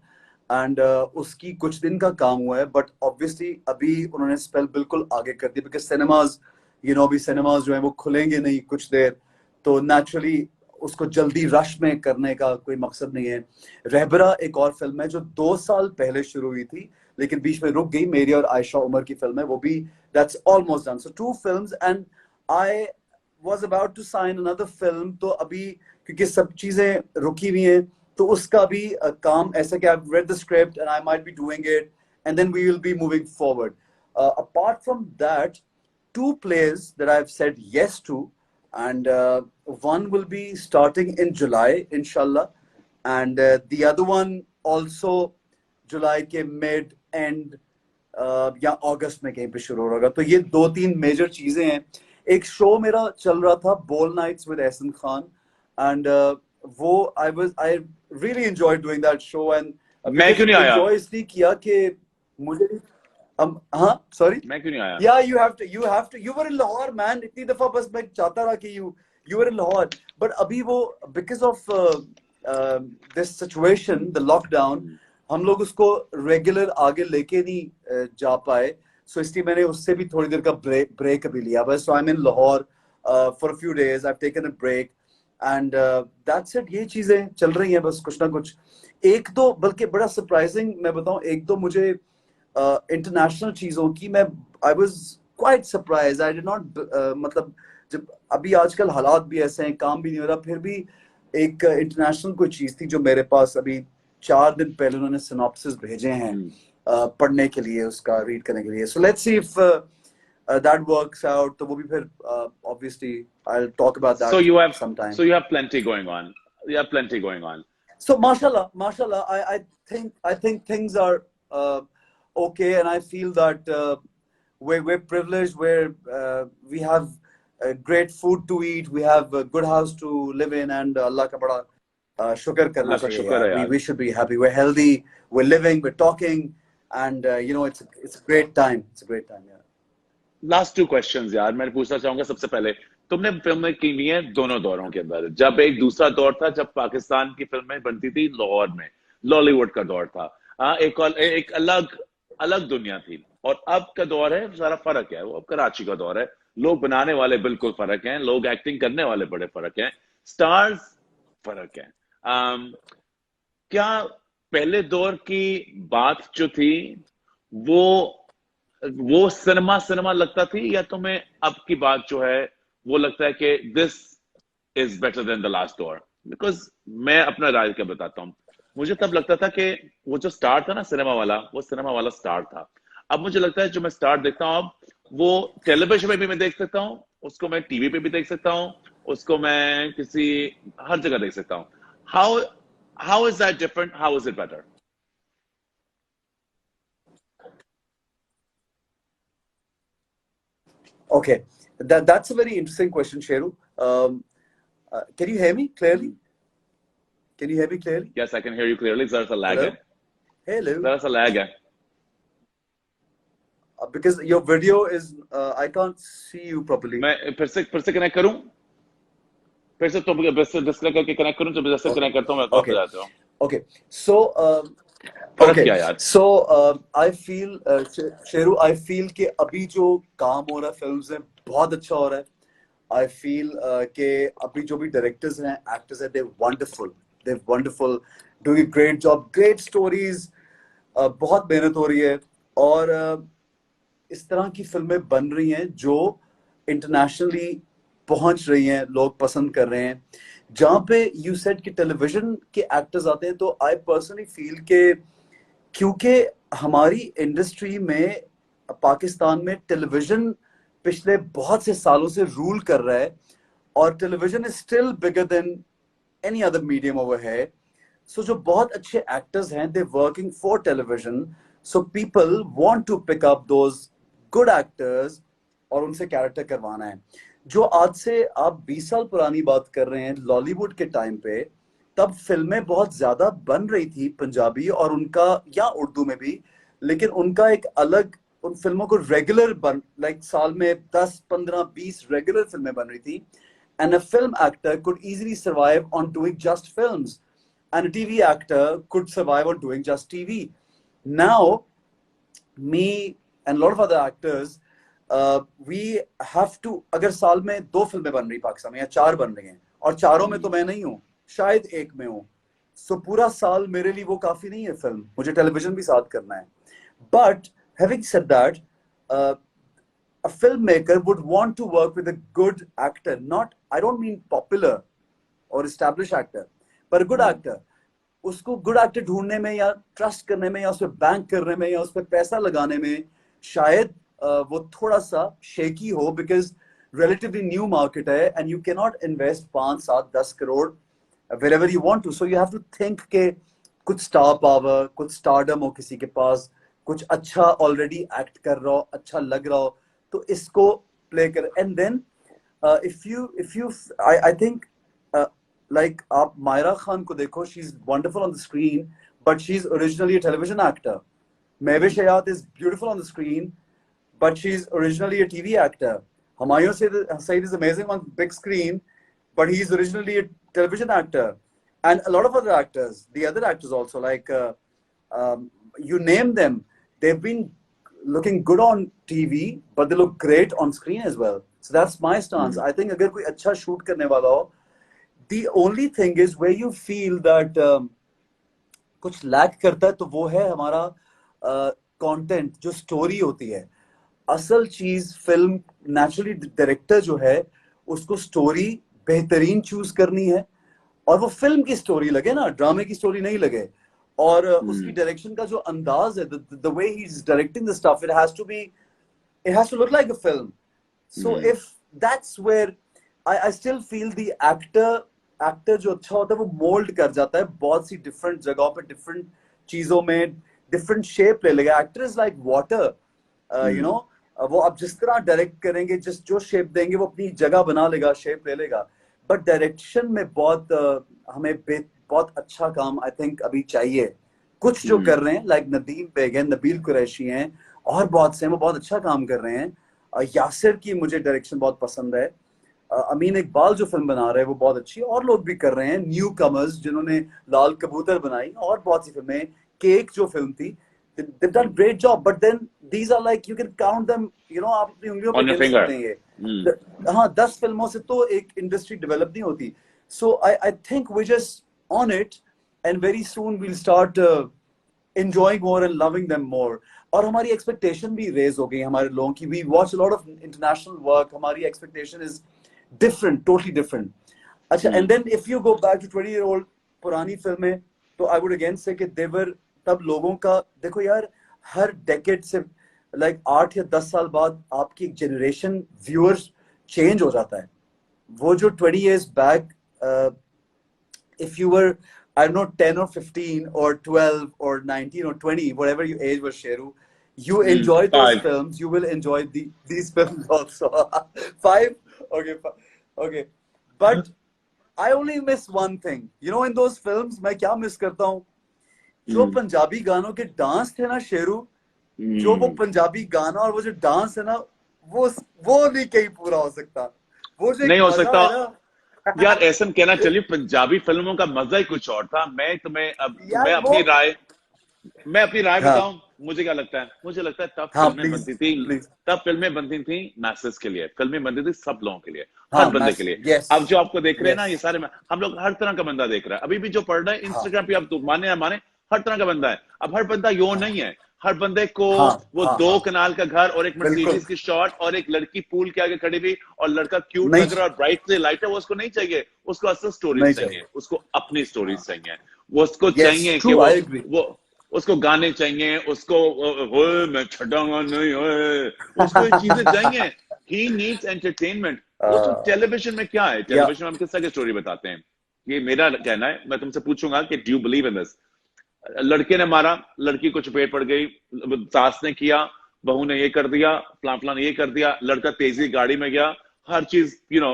A: And उसकी कुछ दिन का काम हुआ है, but obviously अभी उन्होंने spell बिल्कुल आगे कर दी, because cinemas, you know, अभी cinemas जो हैं वो खुलेंगे नहीं कुछ देर, तो naturally उसको जल्दी रश में करने का कोई मकसद नहीं है। रहबरा एक और फिल्म है जो 2 साल पहले शुरू हुई थी लेकिन बीच में रुक गई, मेरी और आयशा उमर की फिल्म है, वो भी that's almost done. So 2 films, and I was about to sign another film, तो अभी क्योंकि सब चीजें रुकी हुई हैं तो उसका भी काम ऐसा कि I've read the script and I might be doing it and then we will be moving forward. Apart from that, 2 plays that I've said yes to, and one will be starting in July, inshallah, and the other one also July के mid end या अगस्त में कहीं पे शुरू होगा। तो ये 2-3 major चीजें हैं। एक शो मेरा चल रहा था Bol nights with Ahsan Khan and वो I really enjoy doing that show and
B: मैं क्यों नहीं आया?
A: एंजॉय इसलिए किया कि मुझे हाँ सॉरी
B: मैं क्यों नहीं आया?
A: या you were in Lahore man, इतनी दफा बस मैं चाहता रहा कि you were in Lahore, but अभी वो because of this situation the lockdown हम लोग उसको रेगुलर आगे लेके नहीं जा पाए, सो इसलिए मैंने उससे भी थोड़ी देर का ब्रेक अभी लिया बस. So I am in Lahore for a few days, I have taken a break and that's it. ये चीजें चल रही हैं बस कुछ ना कुछ. एक दो बल्कि बड़ा सरप्राइजिंग मैं बताऊं, एक दो मुझे इंटरनेशनल चीजों की मैं I was quite surprise. I did not मतलब जब अभी आजकल हालात भी ऐसे हैं, काम भी नहीं हो रहा, फिर भी एक इंटरनेशनल कोई चीज थी जो मेरे पास अभी 4 दिन पहले उन्होंने सिनॉप्सिस भेजे हैं पढ़ने के लिए, उसका रीड करने के लिए. So let's see if that works out. तो वो भी फिर obviously I'll talk about that sometime.
B: So you have plenty going on. You have plenty going on.
A: So mashallah, I think things are okay, and I feel that we're privileged, where we have great food to eat, we have a good house to live in, and Allah ka bada shukr karna chahiye. We should be happy. We're healthy, we're living, we're talking, and you know it's a great time. It's a great time. Yeah.
B: Last 2 questions यार मैं पूछना चाहूंगा. सबसे पहले, तुमने फिल्में की हुई हैं दोनों दौरों के अंदर. जब एक दूसरा दौर था जब पाकिस्तान की फिल्में बनती थी लाहौर में, लॉलीवुड का दौर था, एक अलग दुनिया थी. और अब का दौर है, सारा फर्क है. वो अब कराची का दौर है, लोग बनाने वाले बिल्कुल फर्क हैं, लोग एक्टिंग करने वाले बड़े फर्क हैं, स्टार्स फर्क हैं. क्या पहले दौर की बात जो थी वो सिनेमा लगता थी, या तुम्हें अब की बात जो है वो लगता है कि this is better than the last door? Because मैं अपना राय क्या बताता हूँ, मुझे तब लगता था कि वो जो स्टार था ना सिनेमा वाला, वो सिनेमा वाला स्टार था. अब मुझे लगता है जो मैं स्टार देखता हूँ अब, वो टेलीविजन में भी मैं देख सकता हूँ, उसको मैं टीवी पे भी देख सकता हूँ, उसको मैं किसी हर जगह देख सकता हूँ. How is that different? How is it better?
A: Okay, that's a very interesting question, Sheru. Can you hear me clearly? Can you hear me clearly?
B: Yes, I can hear you clearly. There's a lag.
A: Hello.
B: There's a lag.
A: Because your video is, I can't see you properly.
B: मैं फिर से connect करूं? फिर से disconnect करके connect करूं? जब जैसे कनेक्ट करता हूं मैं कॉल पे जाता हूं.
A: Okay. So okay. So I feel Sheru, I feel कि अभी जो काम हो रहा है फिल्म्स में बहुत अच्छा हो रहा है. I feel कि अभी जो भी डायरेक्टर्स हैं, एक्टर्स हैं, they're wonderful, doing a great job, great stories, बहुत मेहनत हो रही है, और इस तरह की फिल्में बन रही हैं जो इंटरनेशनली पहुंच रही हैं, लोग पसंद कर रहे हैं. जहां पे यू सेड कि टेलीविजन के एक्टर्स आते हैं, तो आई पर्सनली फील के क्योंकि हमारी इंडस्ट्री में पाकिस्तान में टेलीविजन पिछले बहुत से सालों से रूल कर रहा है, और television is still bigger than any other medium over है. सो जो बहुत अच्छे एक्टर्स हैं, they working for television, so people want to pick up those good actors और उनसे कैरेक्टर करवाना है. जो आज से आप 20 साल पुरानी बात कर रहे हैं, लॉलीवुड के टाइम पे, तब फिल्में बहुत ज्यादा बन रही थी पंजाबी और उनका, या उर्दू में भी, लेकिन उनका एक अलग, उन फिल्मों को रेगुलर लाइक साल में 10, 15, 20 रेगुलर फिल्में बन रही थी. And a film actor could easily survive on doing just films, and a TV actor could survive on doing just TV. Now me and lot of other actors, we have to, अगर साल में 2 फिल्में बन रही पाकिस्तान में, या 4 बन रही हैं, और चारों में तो मैं नहीं हूँ, शायद एक में हूँ, सो पूरा साल मेरे लिए वो काफी नहीं है फिल्म, मुझे टेलीविजन भी साथ करना है. But having said that, a filmmaker would want to work with a good actor, not, I don't mean popular or established actor, but a good actor. उसको गुड एक्टर ढूंढने में, या ट्रस्ट करने में, या उस पर बैंक करने में, या उस पर पैसा लगाने में शायद वो थोड़ा सा शेकी हो, बिकॉज रिलेटिवली न्यू मार्केट है, and you can not invest 5, 7, 10 crore wherever you want to. So you have to think के कुछ स्टार पावर, कुछ स्टारडम हो किसी के पास, कुछ अच्छा ऑलरेडी एक्ट कर रहा हो, अच्छा लग रहा हो, तो इसको प्ले कर. And then if you I think uh, like आप मायरा खान को देखो, she's wonderful on the screen, but she's originally a television actor. Mehwish Hayat is beautiful on the screen, but she's originally a TV actor. Humayun Saeed is amazing on big screen, but he's originally a television actor. And a lot of other actors, the other actors also, like you name them, they've been looking good on TV, but they look great on screen as well. So that's my stance. I think अगर कोई अच्छा shoot करने वाला हो, the only thing is where you feel that कुछ lack करता है, तो वो है हमारा कंटेंट, जो स्टोरी होती है. असल चीज फिल्म नेचुरली डायरेक्टर जो है उसको स्टोरी बेहतरीन चूज करनी है, और वो फिल्म की स्टोरी लगे ना, ड्रामे की स्टोरी नहीं लगे. और उसकी डायरेक्शन का जो अंदाज है, the way he's directing the stuff, it has to look like a film. So if that's where I still feel the actor जो अच्छा होता है वो मोल्ड कर जाता है बहुत सी डिफरेंट जगहों पे, डिफरेंट चीजों में डिफरेंट शेप ले लेगा. Actor is like water, you know, वो आप जिस तरह डायरेक्ट करेंगे, जिस जो शेप देंगे वो अपनी जगह बना लेगा, शेप ले लेगा. बट डायरेक्शन में बहुत हमें बहुत अच्छा काम आई थिंक अभी चाहिए. कुछ जो कर रहे हैं लाइक नदीम बेग हैं, नबील कुरैशी हैं, और बहुत से हैं, वो बहुत अच्छा काम कर रहे हैं. यासिर की मुझे डायरेक्शन बहुत पसंद है. अमीन इकबाल जो फिल्म बना रहे हैं वो बहुत अच्छी है, और लोग भी कर रहे हैं, न्यू कमर्स जिन्होंने लाल कबूतर बनाई और बहुत सी फिल्में, केक जो फिल्म थी, they've done great job. But then these are like you can count them, you know, आप अपनी उंगलियों पे गिन सकते हैं ये. हाँ, 10 फिल्मों से तो एक इंडस्ट्री डेवलप नहीं होती. So I think we're just on it, and very soon we'll start enjoying more and loving them more. और हमारी एक्सपेक्टेशन भी रेज हो गई हमारे लोगों की. We watch a lot of international work. हमारी expectation is different, totally different. अच्छा, and then if you go back to 20-year-old पुरानी फिल्में, तो I would again say कि they were, तब लोगों का देखो यार, हर डेकेड से लाइक 8 या 10 साल बाद आपकी एक जनरेशन व्यूअर्स चेंज हो जाता है. वो जो 20 years back, if you were, I don't know, 10 or 15 or 12 or 19 or 20, whatever your age was, Sheru, you enjoyed those films, you will enjoy these films also. 5? Okay. But I only miss one thing. You know, in those films, मैं क्या miss करता हूँ? जो पंजाबी गानों के dance थे ना शेरू, जो वो पंजाबी गाना और वो जो डांस है ना, वो नहीं कहीं पूरा हो सकता. वो जो
B: नहीं हो सकता यार. ऐसा कहना चाहिए, पंजाबी फिल्मों का मजा ही कुछ और था. मैं अपनी राय बताऊं, मुझे क्या लगता है? मुझे लगता है तब फिल्में बनती थी मैसेज के लिए, फिल्में बनती थी सब लोगों के लिए, हर बंदे के लिए. अब जो आपको देख रहे हैं ना, ये सारे हम लोग हर तरह का बंदा देख रहा है. अभी भी जो पढ़ रहा है इंस्टाग्राम पे, आप माने ना माने, हर तरह का बंदा है. अब हर बंदा यो नहीं है. हर बंदे को वो 2 कनाल का घर और एक मर्सिडीज की शॉट और एक लड़की पूल के आगे खड़ी हुई और लड़का क्यूट लग रहा है और ब्राइट से लाइट है, वो उसको नहीं चाहिए. उसको असल स्टोरीज चाहिए, उसको अपनी स्टोरीज चाहिए. वो उसको चाहिए कि वो उसको गाने चाहिए, उसको मैं छटाऊंगा नहीं, उसको ये चीजें चाहिए. He needs entertainment. वो तो टेलीविजन में क्या है? टेलीविजन में हम किस तरह की स्टोरी बताते हैं? ये मेरा कहना है. मैं तुमसे पूछूंगा कि do you believe in this? लड़के ने मारा, लड़की को चपेट पड़ गई, सास ने किया, बहू ने ये कर दिया, फलां ने ये कर दिया, लड़का तेजी गाड़ी में गया, हर चीज, you know,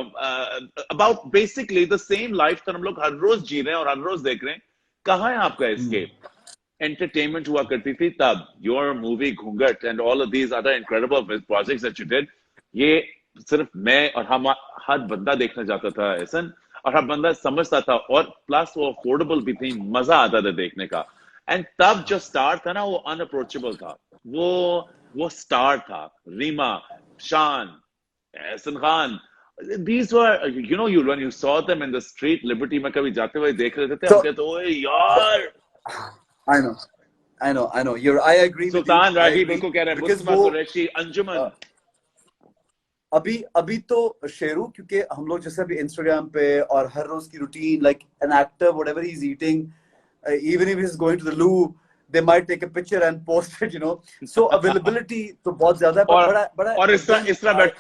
B: about basically the same life हम लोग हर रोज जी रहे हैं और हर रोज देख रहे हैं. कहाँ है आपका एस्केप? एंटरटेनमेंट हुआ करती थी तब. योर मूवी घूंघट and all of these other incredible projects that you did, ये सिर्फ मैं और हम हर बंदा देखना चाहता था ऐसा, और हर बंदा समझता था, और प्लस वो अफोर्डेबल भी थी, मजा आता था देखने का. एंड तब जो स्टार था ना, वो अनअप्रोचेबल था. वो स्टार था. Reema, Shaan, Ehsan Khan, these were, you know, when you saw them in the street, liberty में कभी जाते हुए देख रहे थे, हम कहते ओए यार.
A: I know. I agree.
B: सुल्तान राही बिल्कुल कह रहे हैं, मुस्तफा कुरैशी, अंजुमन.
A: अभी तो शेरू, क्योंकि हम लोग जैसे अभी इंस्टाग्राम पे और हर रोज की routine, like an actor whatever he is eating, even if he is going to the loo, they might take a picture and post it, you know. So availability तो बहुत ज्यादा है.
B: और इस तरह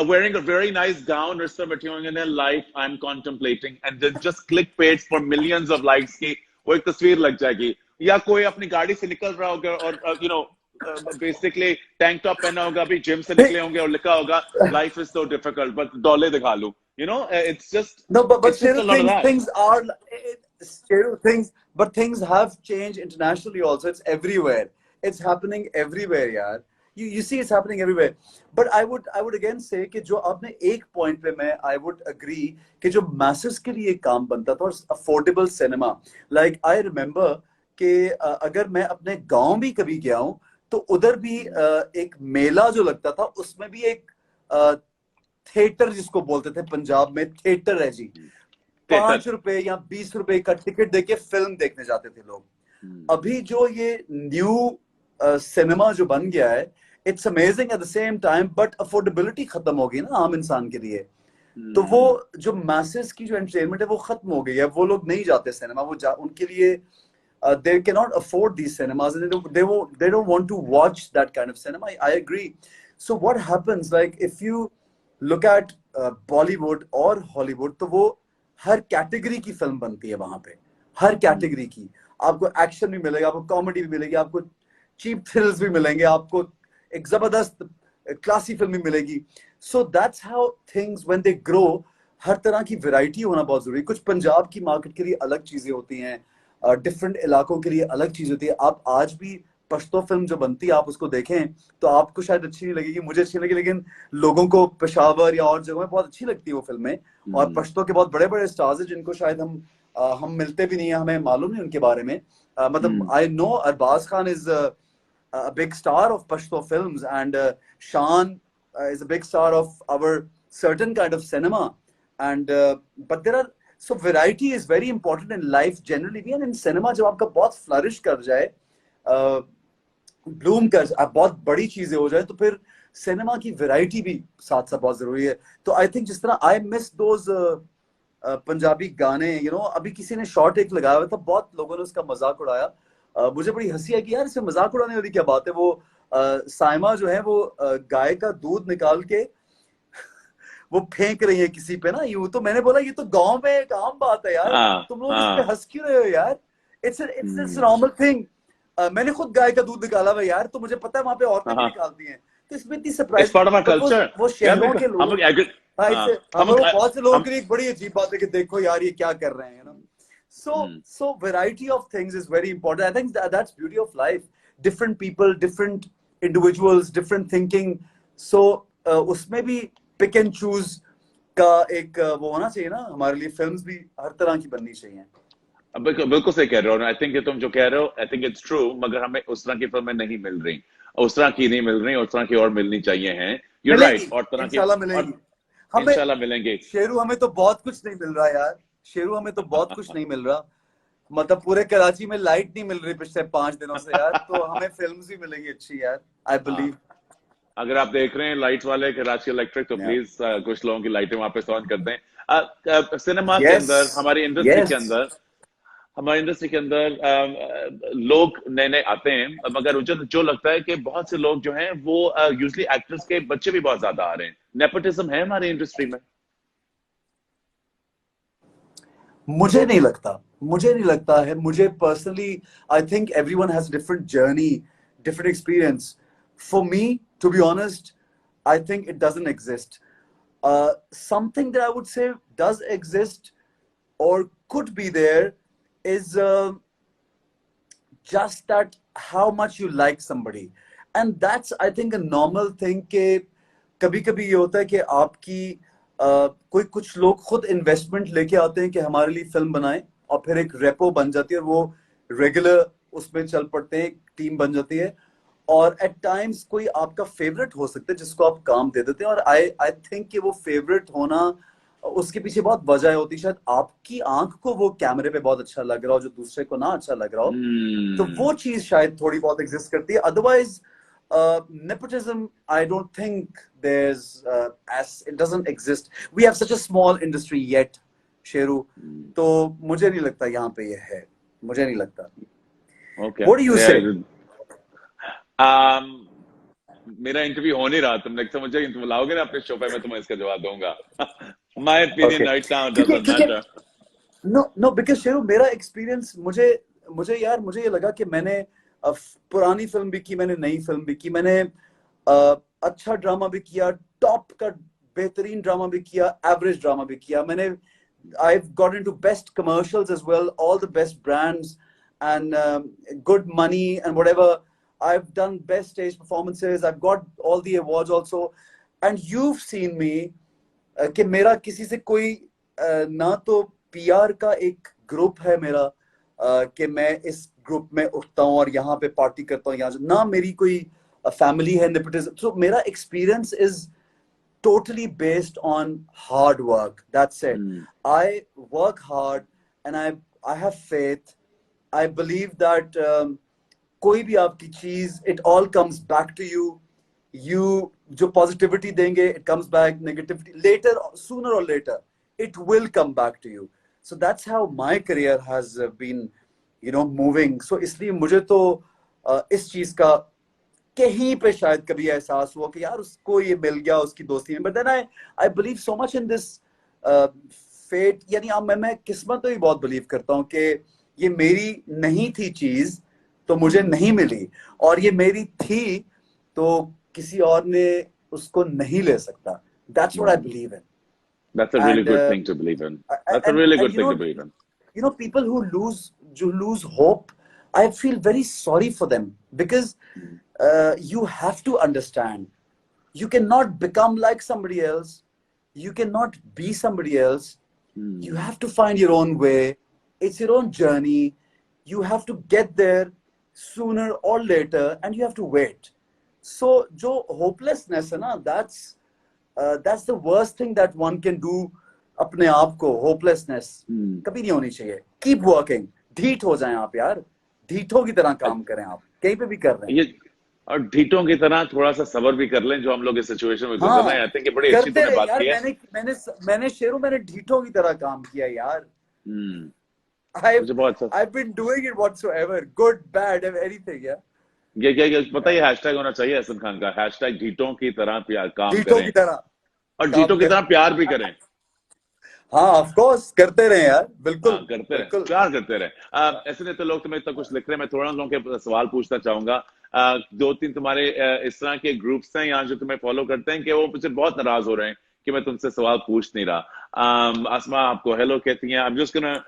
B: wearing a very nice gown, or some material in their life, I'm contemplating, and then just click page for millions of likes की वो एक तस्वीर लग जाएगी. या कोई अपनी गाड़ी से निकल रहा होगा और you know basically tank top पहना होगा, अभी जिम से निकले होंगे और लिखा होगा life is so difficult but डॉले दिखा लूं, you know,
A: No, but
B: it's just a
A: Sheru,
B: lot of that.
A: things are Sheru, but things have changed internationally also. It's everywhere. It's happening everywhere, yaar. You see, it's happening everywhere. But I would again say कि जो आपने एक point पे मैं I would agree कि जो masses के लिए काम बनता था और affordable cinema, like I remember कि अगर मैं अपने गांव भी कभी गया हूँ तो उधर भी एक मेला जो लगता था उसमें भी एक थिएटर जिसको बोलते थे पंजाब में थिएटर है जी, ₹5 या ₹20 का टिकट देके फिल्म देखने जाते थे लोग। अभी जो ये न्यू सिनेमा जो बन गया है, it's amazing at the same time, but affordability खत्म हो गई ना आम इंसान के लिए। तो वो जो मैसेज की जो एंटरटेनमेंट है वो खत्म हो गई है, वो लोग नहीं जाते सिनेमा, उनके लिए they cannot afford these cinemas and they don't want to watch that kind of cinema. I agree. So what happens, like if you look at Bollywood और Hollywood, तो वो हर कैटेगरी की फिल्म बनती है वहां पे, हर कैटेगरी की। आपको एक्शन भी मिलेगा, आपको कॉमेडी भी मिलेगी, आपको चीप थ्रिल्स भी मिलेंगे, आपको एक जबरदस्त क्लासी फिल्म भी मिलेगी। So that's how things when they grow, हर तरह की वैरायटी होना बहुत जरूरी है। कुछ पंजाब की मार्केट के लिए अलग चीजें होती हैं, डिफरेंट इलाकों के लिए अलग चीज होती है। आप आज भी पश्तो फिल्म जो बनती है आप उसको देखें तो आपको शायद अच्छी नहीं लगेगी, मुझे अच्छी लगी, लेकिन लोगों को पेशावर या और जगहों में बहुत अच्छी लगती है वो फिल्में। और पश्तो के बहुत बड़े बड़े स्टार्स हैं जिनको शायद हम मिलते भी नहीं है, हमें मालूम नहीं उनके बारे में। मतलब I know Arbaaz Khan is a big star of Pashto films, and Shan is a big star of our certain kind of cinema, and but there are, so variety is very important in life generally भी, and in cinema जब आपका बहुत flourish कर जाए, bloom कर बहुत बड़ी चीजें हो जाए, तो फिर सिनेमा की वैरायटी भी साथ साथ बहुत जरूरी है। तो आई थिंक जिस तरह आई मिस दोज पंजाबी गाने, यू नो, अभी किसी ने शॉर्ट एक लगाया हुआ था, बहुत लोगों ने उसका मजाक उड़ाया। मुझे बड़ी हंसी है कि यार इसमें मजाक उड़ाने वाली क्या बात है। वो साइमा जो है वो गाय का दूध निकाल के वो फेंक रही है किसी पे ना, यूं। तो मैंने बोला ये तो गांव में एक आम बात है यार, तुम लोग इस पे हंस क्यों रहे हो यार? It's normal thing. मैंने खुद गाय का दूध निकाला हुआ यार, तो मुझे पता है वहां पे औरतें भी निकालती हैं, तो इसमें इतनी सरप्राइज। वो शहरों के लोग, बहुत से लोगों के लिए एक बड़ी अजीब बात है कि देखो यार ये क्या कर रहे हैं ना। So variety of things is very important. I think that's beauty of life. Different people, different individuals, different thinking. So उसमें भी pick and choose का एक वो होना चाहिए ना। हमारे लिए फिल्म्स भी हर तरह की बननी चाहिए।
B: बिल्कुल सही कह रहे हो। आई थिंक तुम जो कह रहे हो, आई थिंक इट्स ट्रू, मगर हमें उस तरह की फिल्में नहीं मिल रही, उस तरह की नहीं मिल रही, उस तरह की और मिलनी चाहिए हैं। You're right, और तरह की
A: इंशाल्लाह मिलेंगी,
B: इंशाल्लाह मिलेंगे।
A: शेरू हमें तो बहुत कुछ नहीं मिल रहा यार, शेरू हमें तो बहुत कुछ नहीं मिल रहा। मतलब पूरे कराची में लाइट नहीं मिल रही पिछले 5 दिनों से यार, तो हमें फिल्म्स भी मिलेंगी अच्छी यार, आई बिलीव।
B: अगर आप देख रहे हैं लाइट्स वाले कराची इलेक्ट्रिक, तो प्लीज कुछ लोगों की लाइटें वापस ऑन कर दें। सिनेमा के अंदर, हमारी इंडस्ट्री के अंदर लोग नए नए आते हैं, मगर मुझे जो लगता है कि बहुत से लोग जो हैं वो यूजुअली एक्टर्स के बच्चे भी बहुत ज्यादा आ रहे हैं। नेपोटिज्म है हमारी इंडस्ट्री में?
A: मुझे नहीं लगता है। मुझे personally I think everyone has different journey, different experience. For me to be honest, I think it doesn't exist. Something that I would say does exist or could be there is just that how much you like somebody, and that's I think a normal thing के कभी-कभी ये होता है कि आपकी कुछ लोग खुद इन्वेस्टमेंट लेके आते हैं कि हमारे लिए फिल्म बनाएं, और फिर एक रेपो बन जाती है, और वो रेगुलर उसमें चल पड़ते हैं, एक टीम बन जाती है। और एट टाइम्स कोई आपका फेवरेट हो सकता है जिसको आप काम दे देते हैं, और आई थिंक कि वो फेवरेट होना, उसके पीछे बहुत वजह होती है। शायद आपकी आंख को वो कैमरे पे बहुत अच्छा लग रहा हो जो दूसरे को ना अच्छा लग रहा हो, तो वो चीज शायद थोड़ी बहुत एग्जिस्ट करती है। Otherwise nepotism, I don't think there's it doesn't exist. We have such a small industry yet, Sheru, तो मुझे नहीं लगता यहाँ पे ये है, मुझे नहीं लगता।
B: Okay.
A: What do you say?
B: मेरा इंटरव्यू हो नहीं रहा, तुम नेक्स्ट मुझे बुलाओगे ना अपने शो पे, मैं तुम्हें इसका जवाब दूंगा। My opinion right now doesn't matter.
A: No, because Sheru मेरा एक्सपीरियंस, मुझे ये लगा कि मैंने पुरानी फिल्म भी की मैंने, नई फिल्म भी की मैंने, अच्छा ड्रामा भी किया, टॉप का बेहतरीन ड्रामा भी किया, एवरेज ड्रामा भी किया मैंने. I've got into best commercials as well, all the best brands and good money and whatever. I've done best stage performances. I've got all the awards also. And you've seen me कि मेरा किसी से कोई ना तो PR का एक group है मेरा कि मैं इस ग्रुप में उठता हूँ और यहाँ पे पार्टी करता हूँ, यहाँ ना मेरी कोई फैमिली है नेपोटिज्म. So मेरा experience is totally based on hard work. That's it. I work hard and I have faith. I believe that कोई भी आपकी चीज, it all comes back to you. You जो positivity देंगे, it comes back. Negativity later, sooner or later, it will come back to you. So that's how my career has been, moving. So इसलिए मुझे तो इस चीज का कहीं पे शायद कभी एहसास हुआ कि यार उसको ये मिल गया उसकी दोस्ती में. But then I believe so much in this fate. यानी मैं किस्मत तो ही बहुत बिलीव करता हूँ कि ये मेरी नहीं थी चीज तो मुझे नहीं मिली, और ये मेरी थी तो किसी और ने उसको नहीं ले सकता. That's what I believe in.
B: That's a really good thing to believe in. That's a really good thing to believe in.
A: People who lose hope, I feel very sorry for them because you have to understand, you cannot become like somebody else. You cannot be somebody else. You have to find your own way. It's your own journey. You have to get there sooner or later, and you have to wait. So, jo hopelessness hai na, that's the worst thing that one can do. अपने आप को hopelessness कभी नहीं होनी चाहिए. Keep working. ढीठ हो जाएं आप यार, ढीठों की तरह काम करें आप, कहीं पे भी कर रहे हैं.
B: और ढीठों की तरह थोड़ा सा सबर भी कर लें जो हम लोग इस सिचुएशन में गुजर रहे हैं. आई थिंक ये बड़ी अच्छी तूने बात की है.
A: मैंने ढीठों की तरह काम किया यार. I've been doing it whatsoever, good, bad, anything.
B: ये पता है हैशटैग होना चाहिए एहसन खान का, हैशटैग ढीठों की तरह प्यार काम
A: ढीठों
B: करें,
A: की तरह
B: और ढीठों की तरह प्यार भी करें.
A: हाँ ऑफ कोर्स करते रहे यार, बिल्कुल
B: करते रहे, प्यार करते रहे. ऐसे नहीं तो लोग तुम्हें इतना कुछ लिख रहे हैं. मैं थोड़ा लोगों के सवाल पूछना चाहूंगा. 2-3 तुम्हारे इस तरह के ग्रुप्स हैं यहाँ जो तुम्हें फॉलो करते हैं कि वो मुझसे बहुत नाराज हो रहे हैं कि मैं तुमसे सवाल पूछ नहीं रहा. आसमा आपको हेलो कहती हैं. I'm just gonna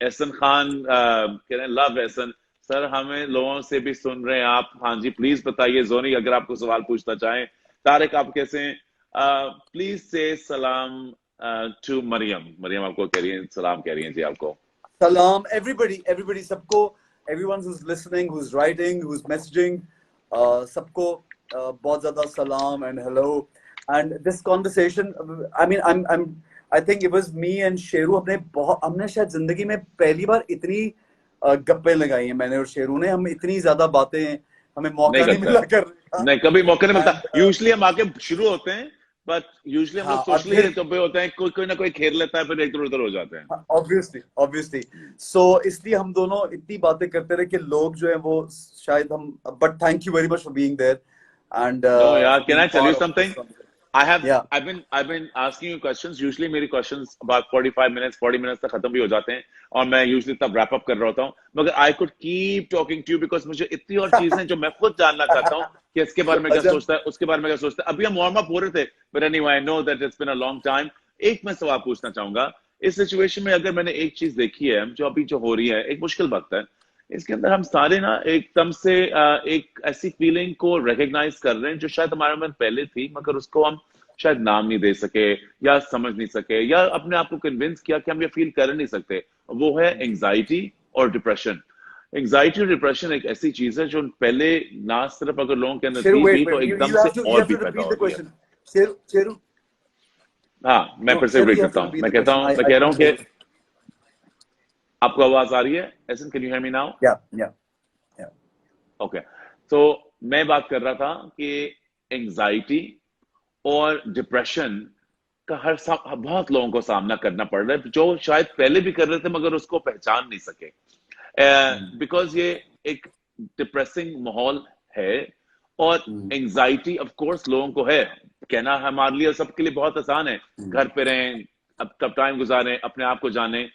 B: Ehsan Khan कह रहे हैं लव एहसन सर, हमें लोगों से भी सुन रहे हैं आप. हाँ जी प्लीज बताइए. जोनी अगर आपको सवाल पूछना चाहें. तारिक आप कैसे हैं? प्लीज से सलाम टू मरियम आपको कह रही है, सलाम कह रही हैं जी आपको.
A: सलाम everybody सबको, everyone who's listening, who's writing, who's messaging, सबको बहुत ज्यादा सलाम and hello. And this conversation, I mean I think it was me and Sheru. हमने शायद जिंदगी में पहली बार इतनी गप्पे लगाई हैं मैंने और शेरू ने. हम इतनी ज्यादा बातें हमें मौका नहीं मिला करने.
B: नहीं कभी मौका नहीं मिलता. यूजुअली हम आके शुरू होते हैं बट यूजुअली हम लोग सोशली तो पे होते हैं, कोई ना कोई खेल लेता है, फिर इधर उधर हो जाते हैं. ऑब्वियसली सो इसलिए हम दोनों इतनी बातें करते रहे कि लोग जो है वो शायद हम. But thank you very much for being there. And no यार, can I tell you something? I've been asking you questions. Usually मेरी questions about 45 minutes 40 minutes तक खत्म भी हो जाते हैं और मैं usually तब wrap up कर रहा होता हूँ. मगर I could keep talking to you because मुझे इतनी और चीजें जो मैं खुद जानना चाहता हूँ कि इसके बारे में क्या सोचता है, उसके बारे में क्या सोचता है. अभी हम वार्म अप हो रहे थे, but anyway I know that it's been a long time. एक मैं सवाल पूछना चाहूंगा. इस सिचुएशन में अगर मैंने एक चीज देखी है जो अभी जो हो रही है, एक मुश्किल वक्त है, इसके अंदर हम सारे ना एकदम से एक ऐसी फीलिंग को रिकॉग्नाइज कर रहे हैं जो शायद हमारे मन पहले थी मगर उसको हम शायद नाम नहीं दे सके या समझ नहीं सके या अपने आप को कन्विंस किया कि हम ये फील कर नहीं सकते. वो है एंजाइटी और डिप्रेशन. एंजाइटी और डिप्रेशन एक ऐसी चीज है जो पहले ना सिर्फ अगर लोगों के अंदर थी तो एकदम से और भी पैदा हो गया. हाँ मैं फिर से रिपीट करता हूँ. मैं कह रहा हूँ कि आपको आवाज आ रही है? ऐसन can you hear me now?
A: या
B: ओके. तो मैं बात कर रहा था कि एंजाइटी और डिप्रेशन का बहुत लोगों को सामना करना पड़ रहा है जो शायद पहले भी कर रहे थे मगर उसको पहचान नहीं सके. बिकॉज ये एक डिप्रेसिंग माहौल है और एंजाइटी ऑफ कोर्स लोगों को है. कहना हमारे लिए सबके लिए बहुत आसान है, घर पे रहें, अब कब टाइम गुजारें, अपने आप को जाने.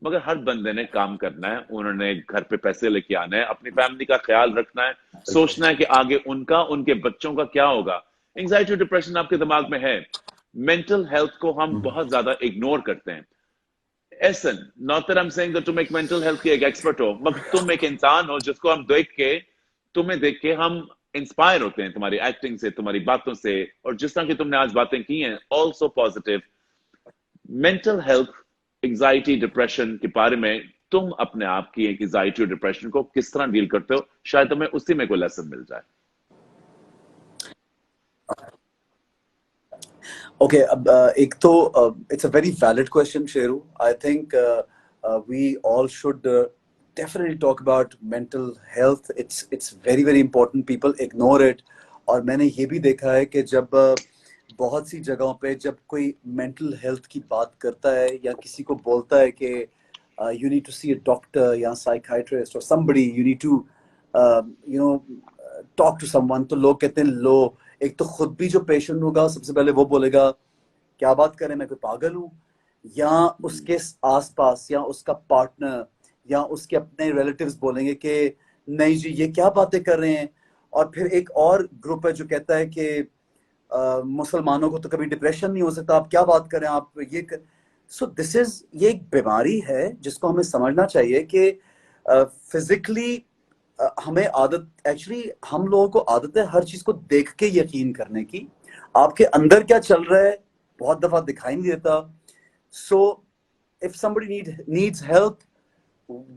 B: मगर हर बंदे ने काम करना है, उन्होंने घर पे पैसे लेके आना है, अपनी फैमिली का ख्याल रखना है, सोचना है कि आगे उनका, उनके बच्चों का क्या होगा। एंग्जाइटी डिप्रेशन आपके दिमाग में है, मेंटल हेल्थ को हम बहुत ज्यादा इग्नोर करते हैं। Listen, not that I'm saying that तुम एक मेंटल हेल्थ की एक एक्सपर्ट हो, मगर तुम एक इंसान हो जिसको हम देख के, तुम्हें देख के हम इंस्पायर होते हैं, तुम्हारी एक्टिंग से, तुम्हारी बातों से, और जिस तरह की तुमने आज बातें की हैं, also positive. Mental health, anxiety depression के बारे में तुम अपने आप की एक एंग्जाइटी और डिप्रेशन को किस तरह डील करते हो, शायद तुम्हें उसी में कोई लेसन मिल जाए।
A: Okay, एक तो it's a very valid question, Sheru. I think we all should definitely talk about mental health. It's very very important. People ignore it. और मैंने ये भी देखा है कि जब बहुत सी जगहों पे जब कोई mental health की बात करता है या किसी को बोलता है कि you need to see a doctor या psychiatrist or somebody, you need to you know talk to someone, तो लोग कहते हैं लो, एक तो खुद भी जो पेशेंट होगा सबसे पहले वो बोलेगा क्या बात करें, मैं कोई पागल हूँ, या उसके आसपास या उसका पार्टनर या उसके अपने रिलेटिव्स बोलेंगे कि नहीं जी ये क्या बातें कर रहे हैं। और फिर एक और ग्रुप है जो कहता है कि मुसलमानों को तो कभी डिप्रेशन नहीं हो सकता, आप क्या बात करें आप ये सो दिस इज, ये एक बीमारी है जिसको हमें समझना चाहिए कि फिजिकली हमें आदत, एक्चुअली हम लोगों को आदत है हर चीज को देख के यकीन करने की। आपके अंदर क्या चल रहा है बहुत दफा दिखाई नहीं देता। So if somebody needs help,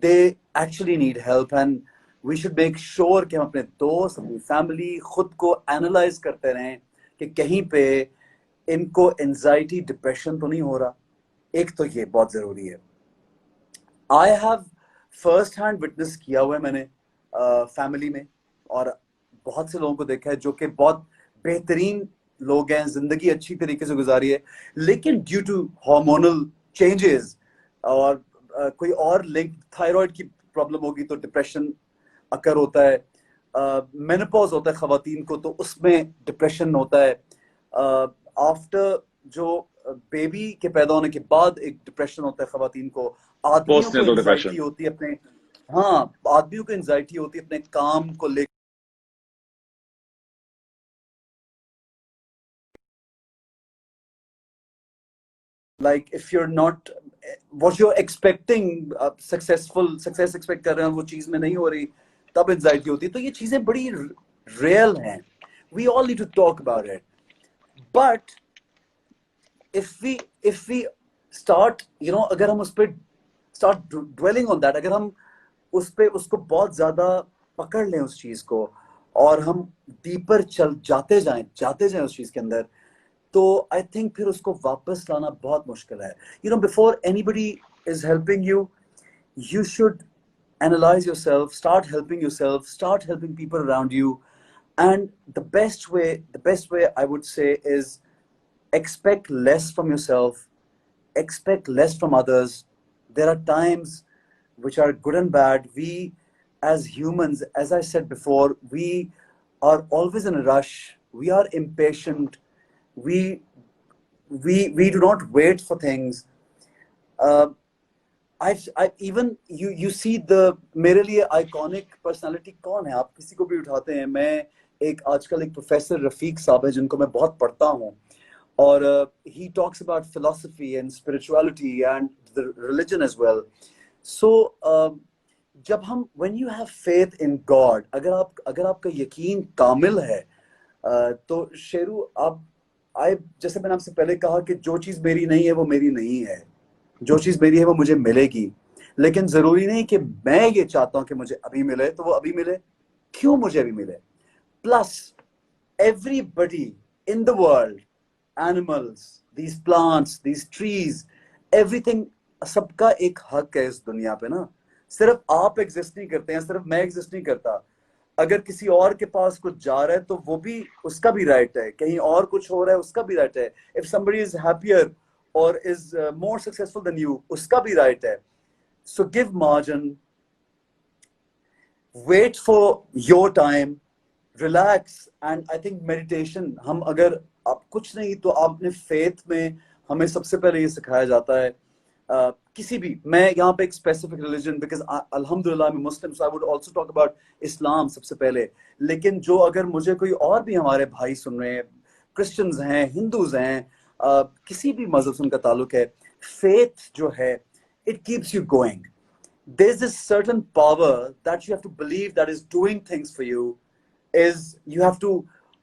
A: they actually need help, and we should make sure कि हम अपने दोस्त, अपनी फैमिली, खुद को एनालाइज करते रहें कि कहीं पे इनको एंजाइटी डिप्रेशन तो नहीं हो रहा। एक तो ये बहुत जरूरी है। I have first hand witness किया हुआ है मैंने फैमिली में, और बहुत से लोगों को देखा है जो कि बहुत बेहतरीन लोग हैं, जिंदगी अच्छी तरीके से गुजारी है, लेकिन ड्यू टू हार्मोनल चेंजेस और कोई और लिंक, थायराइड की प्रॉब्लम होगी तो डिप्रेशन अकर होता है, मेनोपॉज होता है खवातीन को तो उसमें डिप्रेशन होता है, आफ्टर जो बेबी के पैदा होने के बाद एक डिप्रेशन होता है खवातीन को, आदमियों को
B: पोस्टनेटल
A: एंजाइटी
B: डिप्रेशन।
A: होती है अपने, हाँ आदमियों को एंजाइटी होती है अपने काम को लेकर, like if you're not what you're expecting, success expect कर रहे हैं वो चीज में नहीं हो रही, तब एंजाइटी होती है। तो ये चीजें बड़ी रियल हैं, we all need to talk about it, but if we start, you know, अगर हम उस पे start dwelling on that, अगर हम उस पे उसको बहुत ज्यादा पकड़ लें उस चीज को, और हम डीपर चल जाते जाएं उस चीज के अंदर, तो आई थिंक फिर उसको वापस लाना बहुत मुश्किल है। You know, before anybody is helping you, you should analyze yourself, start helping yourself, start helping people around you. And the best way I would say is expect less from yourself, expect less from others. There are times which are good and bad. We as humans, as I said before, we are always in a rush, we are impatient, we we do not wait for things. I even you see the, मेरे लिए iconic personality कौन है, आप किसी को भी उठाते हैं, मैं एक आजकल एक प्रोफेसर रफीक साहब है जिनको मैं बहुत पढ़ता हूँ, और he talks about philosophy and spirituality and the religion as well. So जब हम, when you have faith in God, अगर आपका यकीन कामिल है, तो शेरू आप जैसे मैंने आपसे पहले कहा कि जो चीज मेरी नहीं है वो मेरी नहीं है, जो चीज मेरी है वो मुझे मिलेगी, लेकिन जरूरी नहीं कि मैं ये चाहता हूं कि मुझे अभी मिले तो वो अभी मिले, क्यों मुझे अभी मिले। Plus everybody in the world, animals, these plants, these trees, everything, सबका एक हक है इस दुनिया पे ना। सिर्फ आप एग्जिस्ट नहीं करते हैं, सिर्फ मैं एग्जिस्ट नहीं करता, अगर किसी और के पास कुछ जा रहा है तो वो भी, उसका भी राइट है, कहीं और कुछ हो रहा है उसका भी राइट है। If somebody is happier or is more successful than you, उसका भी राइट है। So give margin, wait for your time, relax, and I think meditation, हम अगर आप कुछ नहीं तो आपने faith में, हमें सबसे पहले ये सिखाया जाता है किसी भी, मैं यहाँ पे एक स्पेसिफिक रिलीजन, बिकॉज अल्हम्दुलिल्लाह मैं Muslim, so I would also talk about Islam सबसे पहले। लेकिन जो अगर मुझे कोई और भी हमारे भाई सुन रहे हैं, क्रिश्चियंस हैं, हिंदूज हैं, किसी भी मजहब से उनका ताल्लुक है, फेथ जो है, it keeps you going. There's this certain power that you have to believe that is doing things for you. Is you have to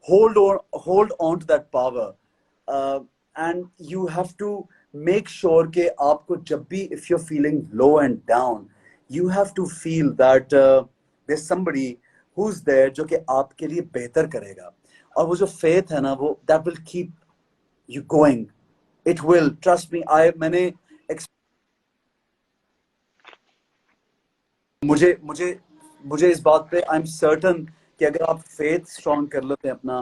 A: hold on to that power, and you have to make sure कि आपको जब भी, if you're feeling low and down, you have to feel that there's somebody who's there जो कि आपके लिए बेहतर करेगा। और वो जो faith है ना, वो that will keep you going. It will, trust me. मैंने मुझे मुझे मुझे इस बात पे आई एम सर्टन कि अगर आप फेथ स्ट्रॉन्ग कर लेते हैं अपना,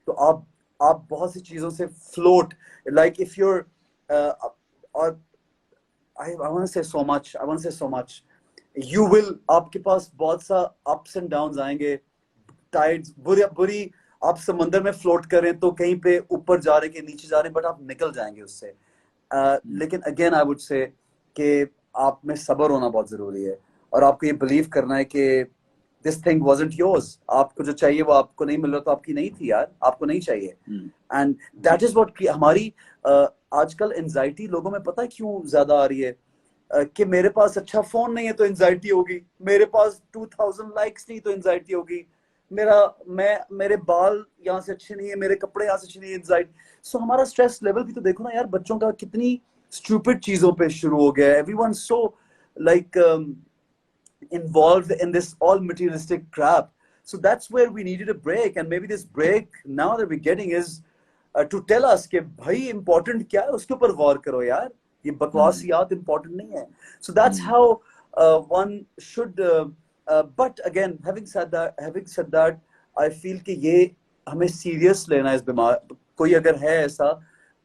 A: तो आप बहुत सी चीजों से फ्लोट, लाइक इफ यूर और I want say so much, you will, आपके पास बहुत सा अप्स एंड डाउन्स आएंगे, टाइड्स बुरी, आप समंदर में फ्लोट करें तो कहीं पे ऊपर जा रहे के नीचे जा रहे हैं, बट आप निकल जाएंगे उससे। लेकिन अगेन आई वुड से कि आप में सब्र होना बहुत जरूरी है, और आपको ये बिलीव करना है कि दिस थिंग वाजंट योर्स, आपको जो चाहिए वो आपको नहीं मिल रहा, तो आपकी नहीं थी यार, आपको नहीं चाहिए। एंड दैट इज व्हाट हमारी आजकल एंजाइटी लोगों में पता है क्यों ज्यादा आ रही है, कि मेरे पास अच्छा फोन नहीं है तो एंजाइटी होगी, मेरे पास 2000 लाइक्स नहीं तो एंजाइटी होगी, मेरे बाल यहाँ से अच्छे नहीं है, मेरे कपड़े यहाँ से अच्छे नहीं है, एंजाइटी। सो हमारा स्ट्रेस लेवल भी तो देखो ना यार, बच्चों का कितनी स्टूपिड चीजों पे शुरू हो गया है, everyone so like involved in this all materialistic crap. So that's where we needed a break, and maybe this break now that we're getting is to tell us कि भाई important क्या है, उसके ऊपर गौर करो यार, ये बकवासियात important नहीं है। So that's how one should but again having said that I feel कि ये हमें serious लेना है इस बीमार, कोई अगर है ऐसा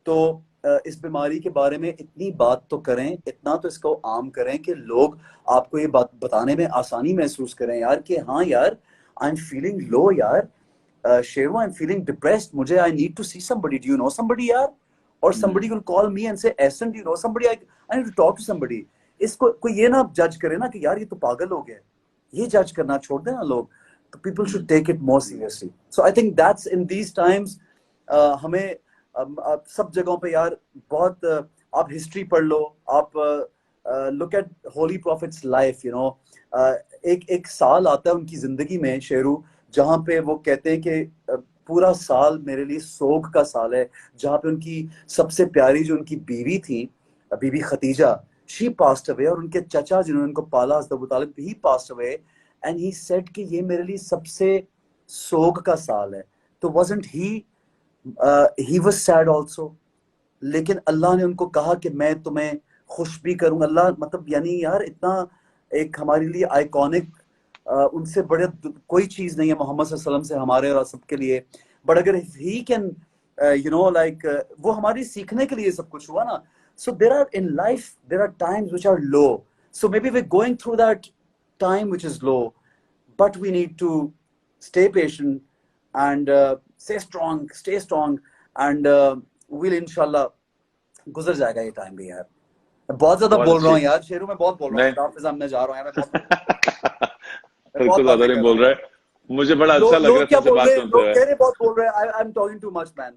A: तो इस बीमारी के बारे में इतनी बात तो करें, इतना तो इसको आम करें कि लोग आपको ये बात बताने में आसानी महसूस करें यार, कि हाँ यार आई एम फीलिंग लो यार, Sheru I am feeling depressed, मुझे I need to see somebody, do you know somebody यार, और somebody will call me and say Ehsan, do you know somebody, I need to talk to somebody। इसको कोई ये ना जज करे ना कि यार ये तो पागल हो गया, ये जज करना छोड़ देना लोग, तो people should take it more seriously। So I think that's in these times हमें सब जगहों पे यार बहुत, आप हिस्ट्री पढ़ लो, आप look at Holi profits life, you know, एक साल आता है उनकी जिंदगी में शेरू, जहाँ पे वो कहते हैं कि पूरा साल मेरे लिए सोग का साल है, जहाँ पे उनकी सबसे प्यारी जो उनकी बीवी थी, बीबी खतीजा, शी पास्ड अवे, और उनके चचा जिन्होंने उनको पाला, हज़रत Abu Talib, he passed away, and he said कि ये मेरे लिए सबसे सोग का साल है। तो wasn't he was sad also, लेकिन अल्लाह ने उनको कहा कि मैं तुम्हें खुश भी करूंगा। अल्लाह मतलब यानी यार इतना एक हमारे लिए आइकॉनिक, उनसे बड़े कोई चीज नहीं है मोहम्मद सल्लल्लाहु अलैहि वसल्लम से हमारे और सबके लिए, बट अगर he can you know like, वो हमारी सीखने के लिए सब कुछ हुआ ना। So there are in life, there are times which are low, so maybe we going through that time which is low, but we need to stay patient and stay strong and we'll inshallah गुजर जाएगा ये time भी यार। मैं बहुत ज्यादा बोल रहा हूँ यार शेरू, मैं बहुत बोल रहा हूँ, हाफिज सामने जा रहा हूँ यार, मैं बहुत
B: ज्यादा नहीं बोल रहा है, मुझे बड़ा अच्छा लग रहा है तुमसे बात सुनते हुए।
A: लोग कह रहे बहुत बोल रहे हैं, I'm talking too much man।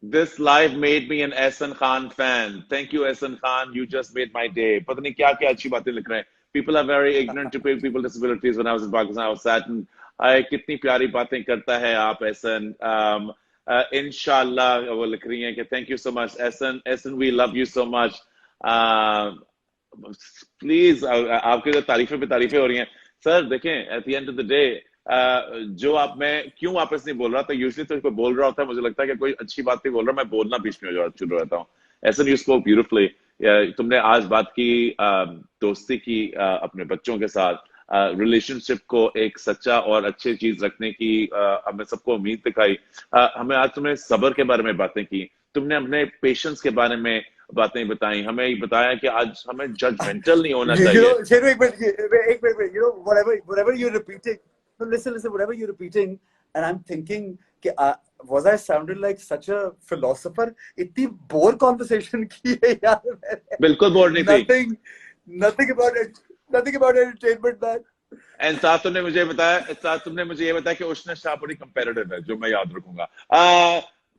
B: This live made me an Ehsan Khan fan. Thank you Ehsan Khan, you just made my day। पता नहीं क्या क्या अच्छी बातें लिख रहे हैं। People are very ignorant to people with disabilities। When I was in Pakistan, I was saddened। कितनी प्यारी बातें करता है आप एहसन। इंशाल्लाह वो लिख रही हैं कि thank you so much Ehsan, we love you so much. Please आपके जो तारीफें पे तारीफें हो रही हैं सर, देखें at the end of the day जो आप, मैं क्यों वापस नहीं बोल रहा था, यूजुअली तो कोई बोल रहा होता है, मुझे लगता है कि कोई अच्छी बात नहीं बोल रहा, मैं बोलना बीच में शुरू रहता हूँ। Ehsan, you spoke beautifully. तुमने आज बात की दोस्ती की अपने बच्चों के साथ, रिलेशनशिप को एक सच्चा और अच्छी चीज रखने की हमें सबको उम्मीद दिखाई। हमें आज तुमने सब्र के बारे में बातें की, तुमने अपने पेशेंस के बारे में बातें बताई, हमें बताया कि आज हमें जजमेंटल नहीं होना चाहिए।
A: एक minute, you know, whatever you're repeating, so listen, whatever you're repeating, and I'm thinking कि was I sounded like such a philosopher? इतनी बोर कॉन्वर्सेशन की है यार मैंने।
B: बिल्कुल बोर नहीं थी।
A: nothing about entertainment man।
B: And साथ तुमने मुझे ये बताया कि उष्णा शाह बड़ी कंपेरेटिव है, जो मैं याद रखूंगा।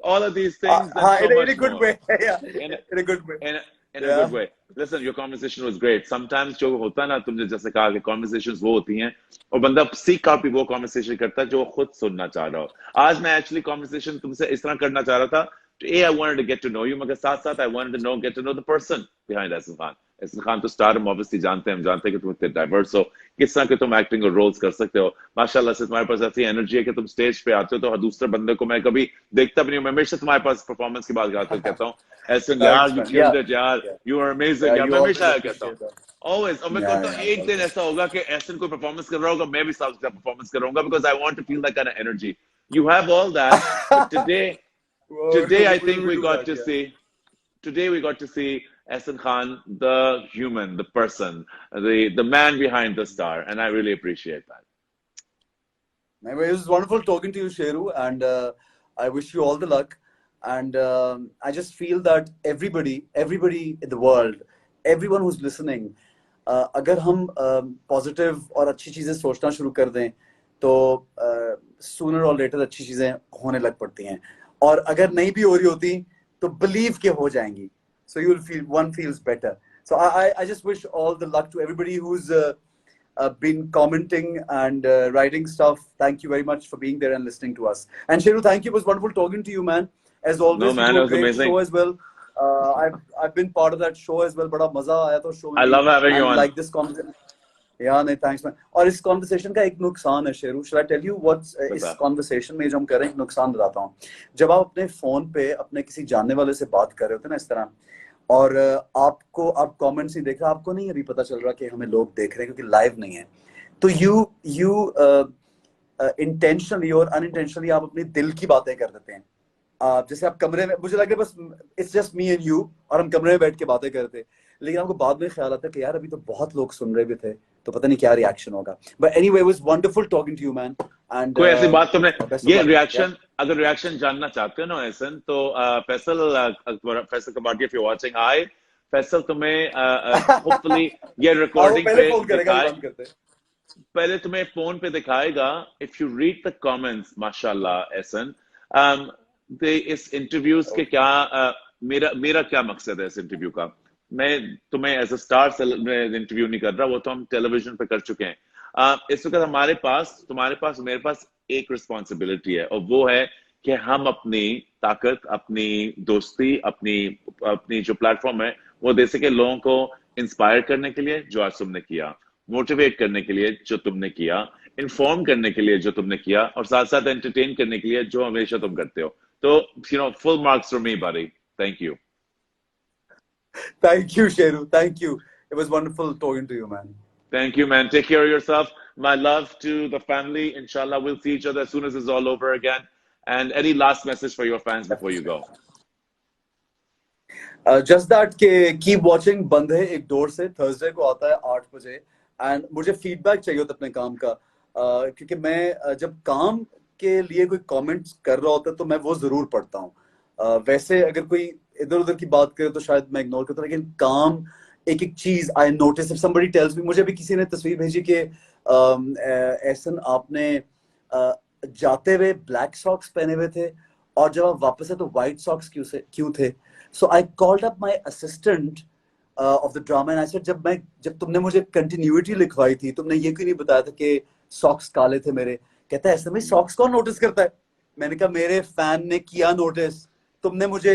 B: All of these things and so
A: in a
B: much
A: good
B: more.
A: way yeah
B: In
A: in a good way
B: in a good way. Listen, your conversation was great. Sometimes जो होता है ना, तुमने जैसे कहा कि conversations वो होती हैं और बंदा सीख आउट भी वो conversation करता है जो वो खुद सुनना चाह रहा हो। आज मैं actually conversation तुमसे इस तरह करना चाह रहा था, I wanted to get to know you, मगर साथ साथ I wanted to get to know the person behind Ehsan Khan. Ehsan Khan तो स्टार हम ऑब्वियसली जानते हैं, हम जानते हैं कि तुम इतने डाइवर्स हो, किस तरह के तुम एक्टिंग और रोल्स कर सकते हो। माशाल्लाह से तुम्हारे पास ऐसी एनर्जी है कि तुम स्टेज पे आते हो तो दूसरे बंदे को मैं कभी देखता भी नहीं हूँ। मैं हमेशा तुम्हारे पास परफॉर्मेंस की बात करते कहता हूँ, एहसन यार यू किल्ड इट यार, यू आर अमेजिंग यार,
A: you
B: मैं
A: always
B: हमेशा कहता हूँ
A: appreciate that
B: ऑलवेज। और मैं कहता हूँ एक दिन ऐसा होगा कि एहसन कोई परफॉर्मेंस कर रहा होगा, मैं भी साथ साथ परफॉर्मेंस करूंगा, because I want to feel that kind of energy. You have all that, but today I think
A: we
B: we
A: do
B: got
A: that
B: to see, today we got to see Ehsan Khan, the human, the person, the man behind the star, and I really appreciate that.
A: Anyway, it was wonderful talking to you, Sheru, and I wish you all the luck. And I just feel that everybody in the world, everyone who's listening, अगर हम positive और अच्छी चीजें सोचना शुरू कर दें तो सूनर और लेटर अच्छी चीजें होने लग पड़ती हैं, और अगर नहीं भी हो रही होती तो बिलीव के हो जाएंगी, so you'll feel one feels better. So I just wish all the luck to everybody who's been commenting and writing stuff. Thank you very much for being there and listening to us. And Sheru, thank you. It was wonderful talking to you, man. As always,
B: No
A: you
B: man,
A: do
B: it
A: a
B: was
A: great
B: amazing.
A: show as well. I've been part of that show as well. बड़ा मजा आया था show में
B: I
A: भी,
B: love having you
A: and
B: on.
A: like this conversation. Yeah, नहीं, thanks man. और इस conversation का एक नुकसान है Sheru. Should I tell you what's इस
B: बता।
A: conversation में जो हम कर रहे हैं, एक नुकसान बताता हूँ। जब आप अपने फोन पे अपने किसी जानने वाले से बात कर रहे होते हैं ना इस तरह, और आप कमेंट्स नहीं देख रहे, आपको नहीं अभी पता चल रहा कि हमें लोग देख रहे हैं क्योंकि लाइव नहीं है, तो you इंटेंशनली और अनइंटेंशनली आप अपनी दिल की बातें कर देते हैं। जैसे आप कमरे में, मुझे लग रहा है बस it's just me and you, और हम कमरे में बैठ के बातें करते, लेकिन आपको बाद में ख्याल आता है कि यार अभी तो बहुत लोग सुन रहे भी थे, तो पता नहीं क्या रिएक्शन होगा। But anyway, it was wonderful talking to you man, and
B: कोई ऐसी बात तुमने ये रिएक्शन,
A: yeah.
B: अगर रिएक्शन जानना चाहते हो ना एहसन, तो फैसल कबाड़ी, इफ यू वाचिंग, हाय फैसल, तुम्हें होपफुली ये रिकॉर्डिंग पे दिखाए, पहले तुम्हें फोन पे दिखाएगा। If you read the comments, माशाल्लाह एहसन, इस इंटरव्यूज के क्या मेरा क्या मकसद है इस इंटरव्यू का। मैं तुम्हें एज अ स्टार इंटरव्यू नहीं कर रहा, वो तो हम टेलीविजन पे कर चुके हैं। इस वक्त हमारे पास, तुम्हारे पास, मेरे पास एक रिस्पॉन्सिबिलिटी है, और वो है कि हम अपनी ताकत, अपनी दोस्ती, अपनी जो प्लेटफॉर्म है वो दे सके लोगों को, इंस्पायर करने के लिए जो आज तुमने किया, मोटिवेट करने के लिए जो तुमने किया, इन्फॉर्म करने के लिए जो तुमने किया, और साथ साथ एंटरटेन करने के लिए जो हमेशा तुम करते हो। तो full marks for me buddy. Thank you.
A: Thank you, Sheru. Thank you. It was wonderful talking to you, man.
B: Thank you, man. Take care of yourself. My love to the family. Inshallah, we'll see each other as soon as it's all over again. And any last message for your fans before you go?
A: Just that के keep watching बंधे एक door से, Thursday को आता है 8 बजे, and मुझे feedback चाहिए होता अपने काम का, क्योंकि मैं जब काम के लिए कोई कमेंट्स कर रहा होता है तो मैं वो जरूर पढ़ता हूँ। वैसे अगर कोई इधर उधर की बात करे तो शायद मैं इग्नोर करता हूँ, लेकिन काम एक एक चीज I notice, if somebody tells me, मुझे भी किसी ने तस्वीर भेजी कि एहसन आपने जाते हुए ब्लैक सॉक्स पहने हुए थे और जब आप वापस आए तो व्हाइट सॉक्स क्यों थे। So I called up my assistant of the drama and I said, जब तुमने मुझे कंटिन्यूटी लिखवाई थी, तुमने ये क्यों नहीं बताया था कि सॉक्स काले थे मेरे। कहता है ऐसे में सॉक्स कौन नोटिस करता है। मैंने कहा मेरे फैन ने किया नोटिस, तुमने मुझे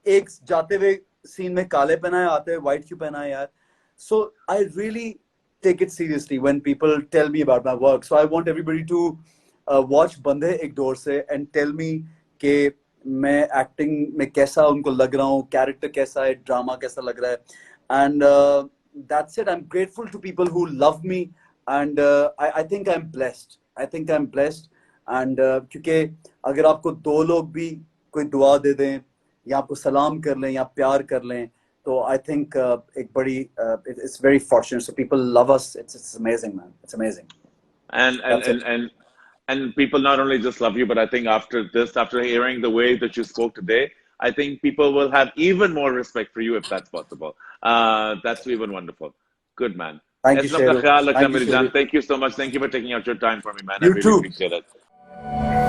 A: एक जाते हुए सीन में काले पहना है, आते हुए व्हाइट क्यों पहना है यार। So I really take it seriously when people tell me about my work. So I want everybody to watch बंधे एक डोर से and tell me कि मैं एक्टिंग में कैसा उनको लग रहा हूँ, कैरेक्टर कैसा है, ड्रामा कैसा लग रहा है, and that's it. I'm grateful to people who love me, and I think I'm blessed. I think I'm blessed, and क्योंकि अगर आपको दो लोग भी कोई दुआ दे दें या आपको सलाम कर लें या प्यार कर लें, तो I think एक बड़ी it's very fortunate. So people love us. It's amazing, man. It's amazing.
B: And and people not only just love you, but I think after this, after hearing the way that you spoke today, I think people will have even more respect for you if that's possible. That's even wonderful. Good man.
A: Thank you,
B: ऐसे अपना
A: Sheru.
B: ख्याल रखना
A: Thank you,
B: मेरी जान.
A: Sheru.
B: Thank you so much. Thank you for taking out your time for me, man. I
A: You
B: really
A: too.
B: appreciate it.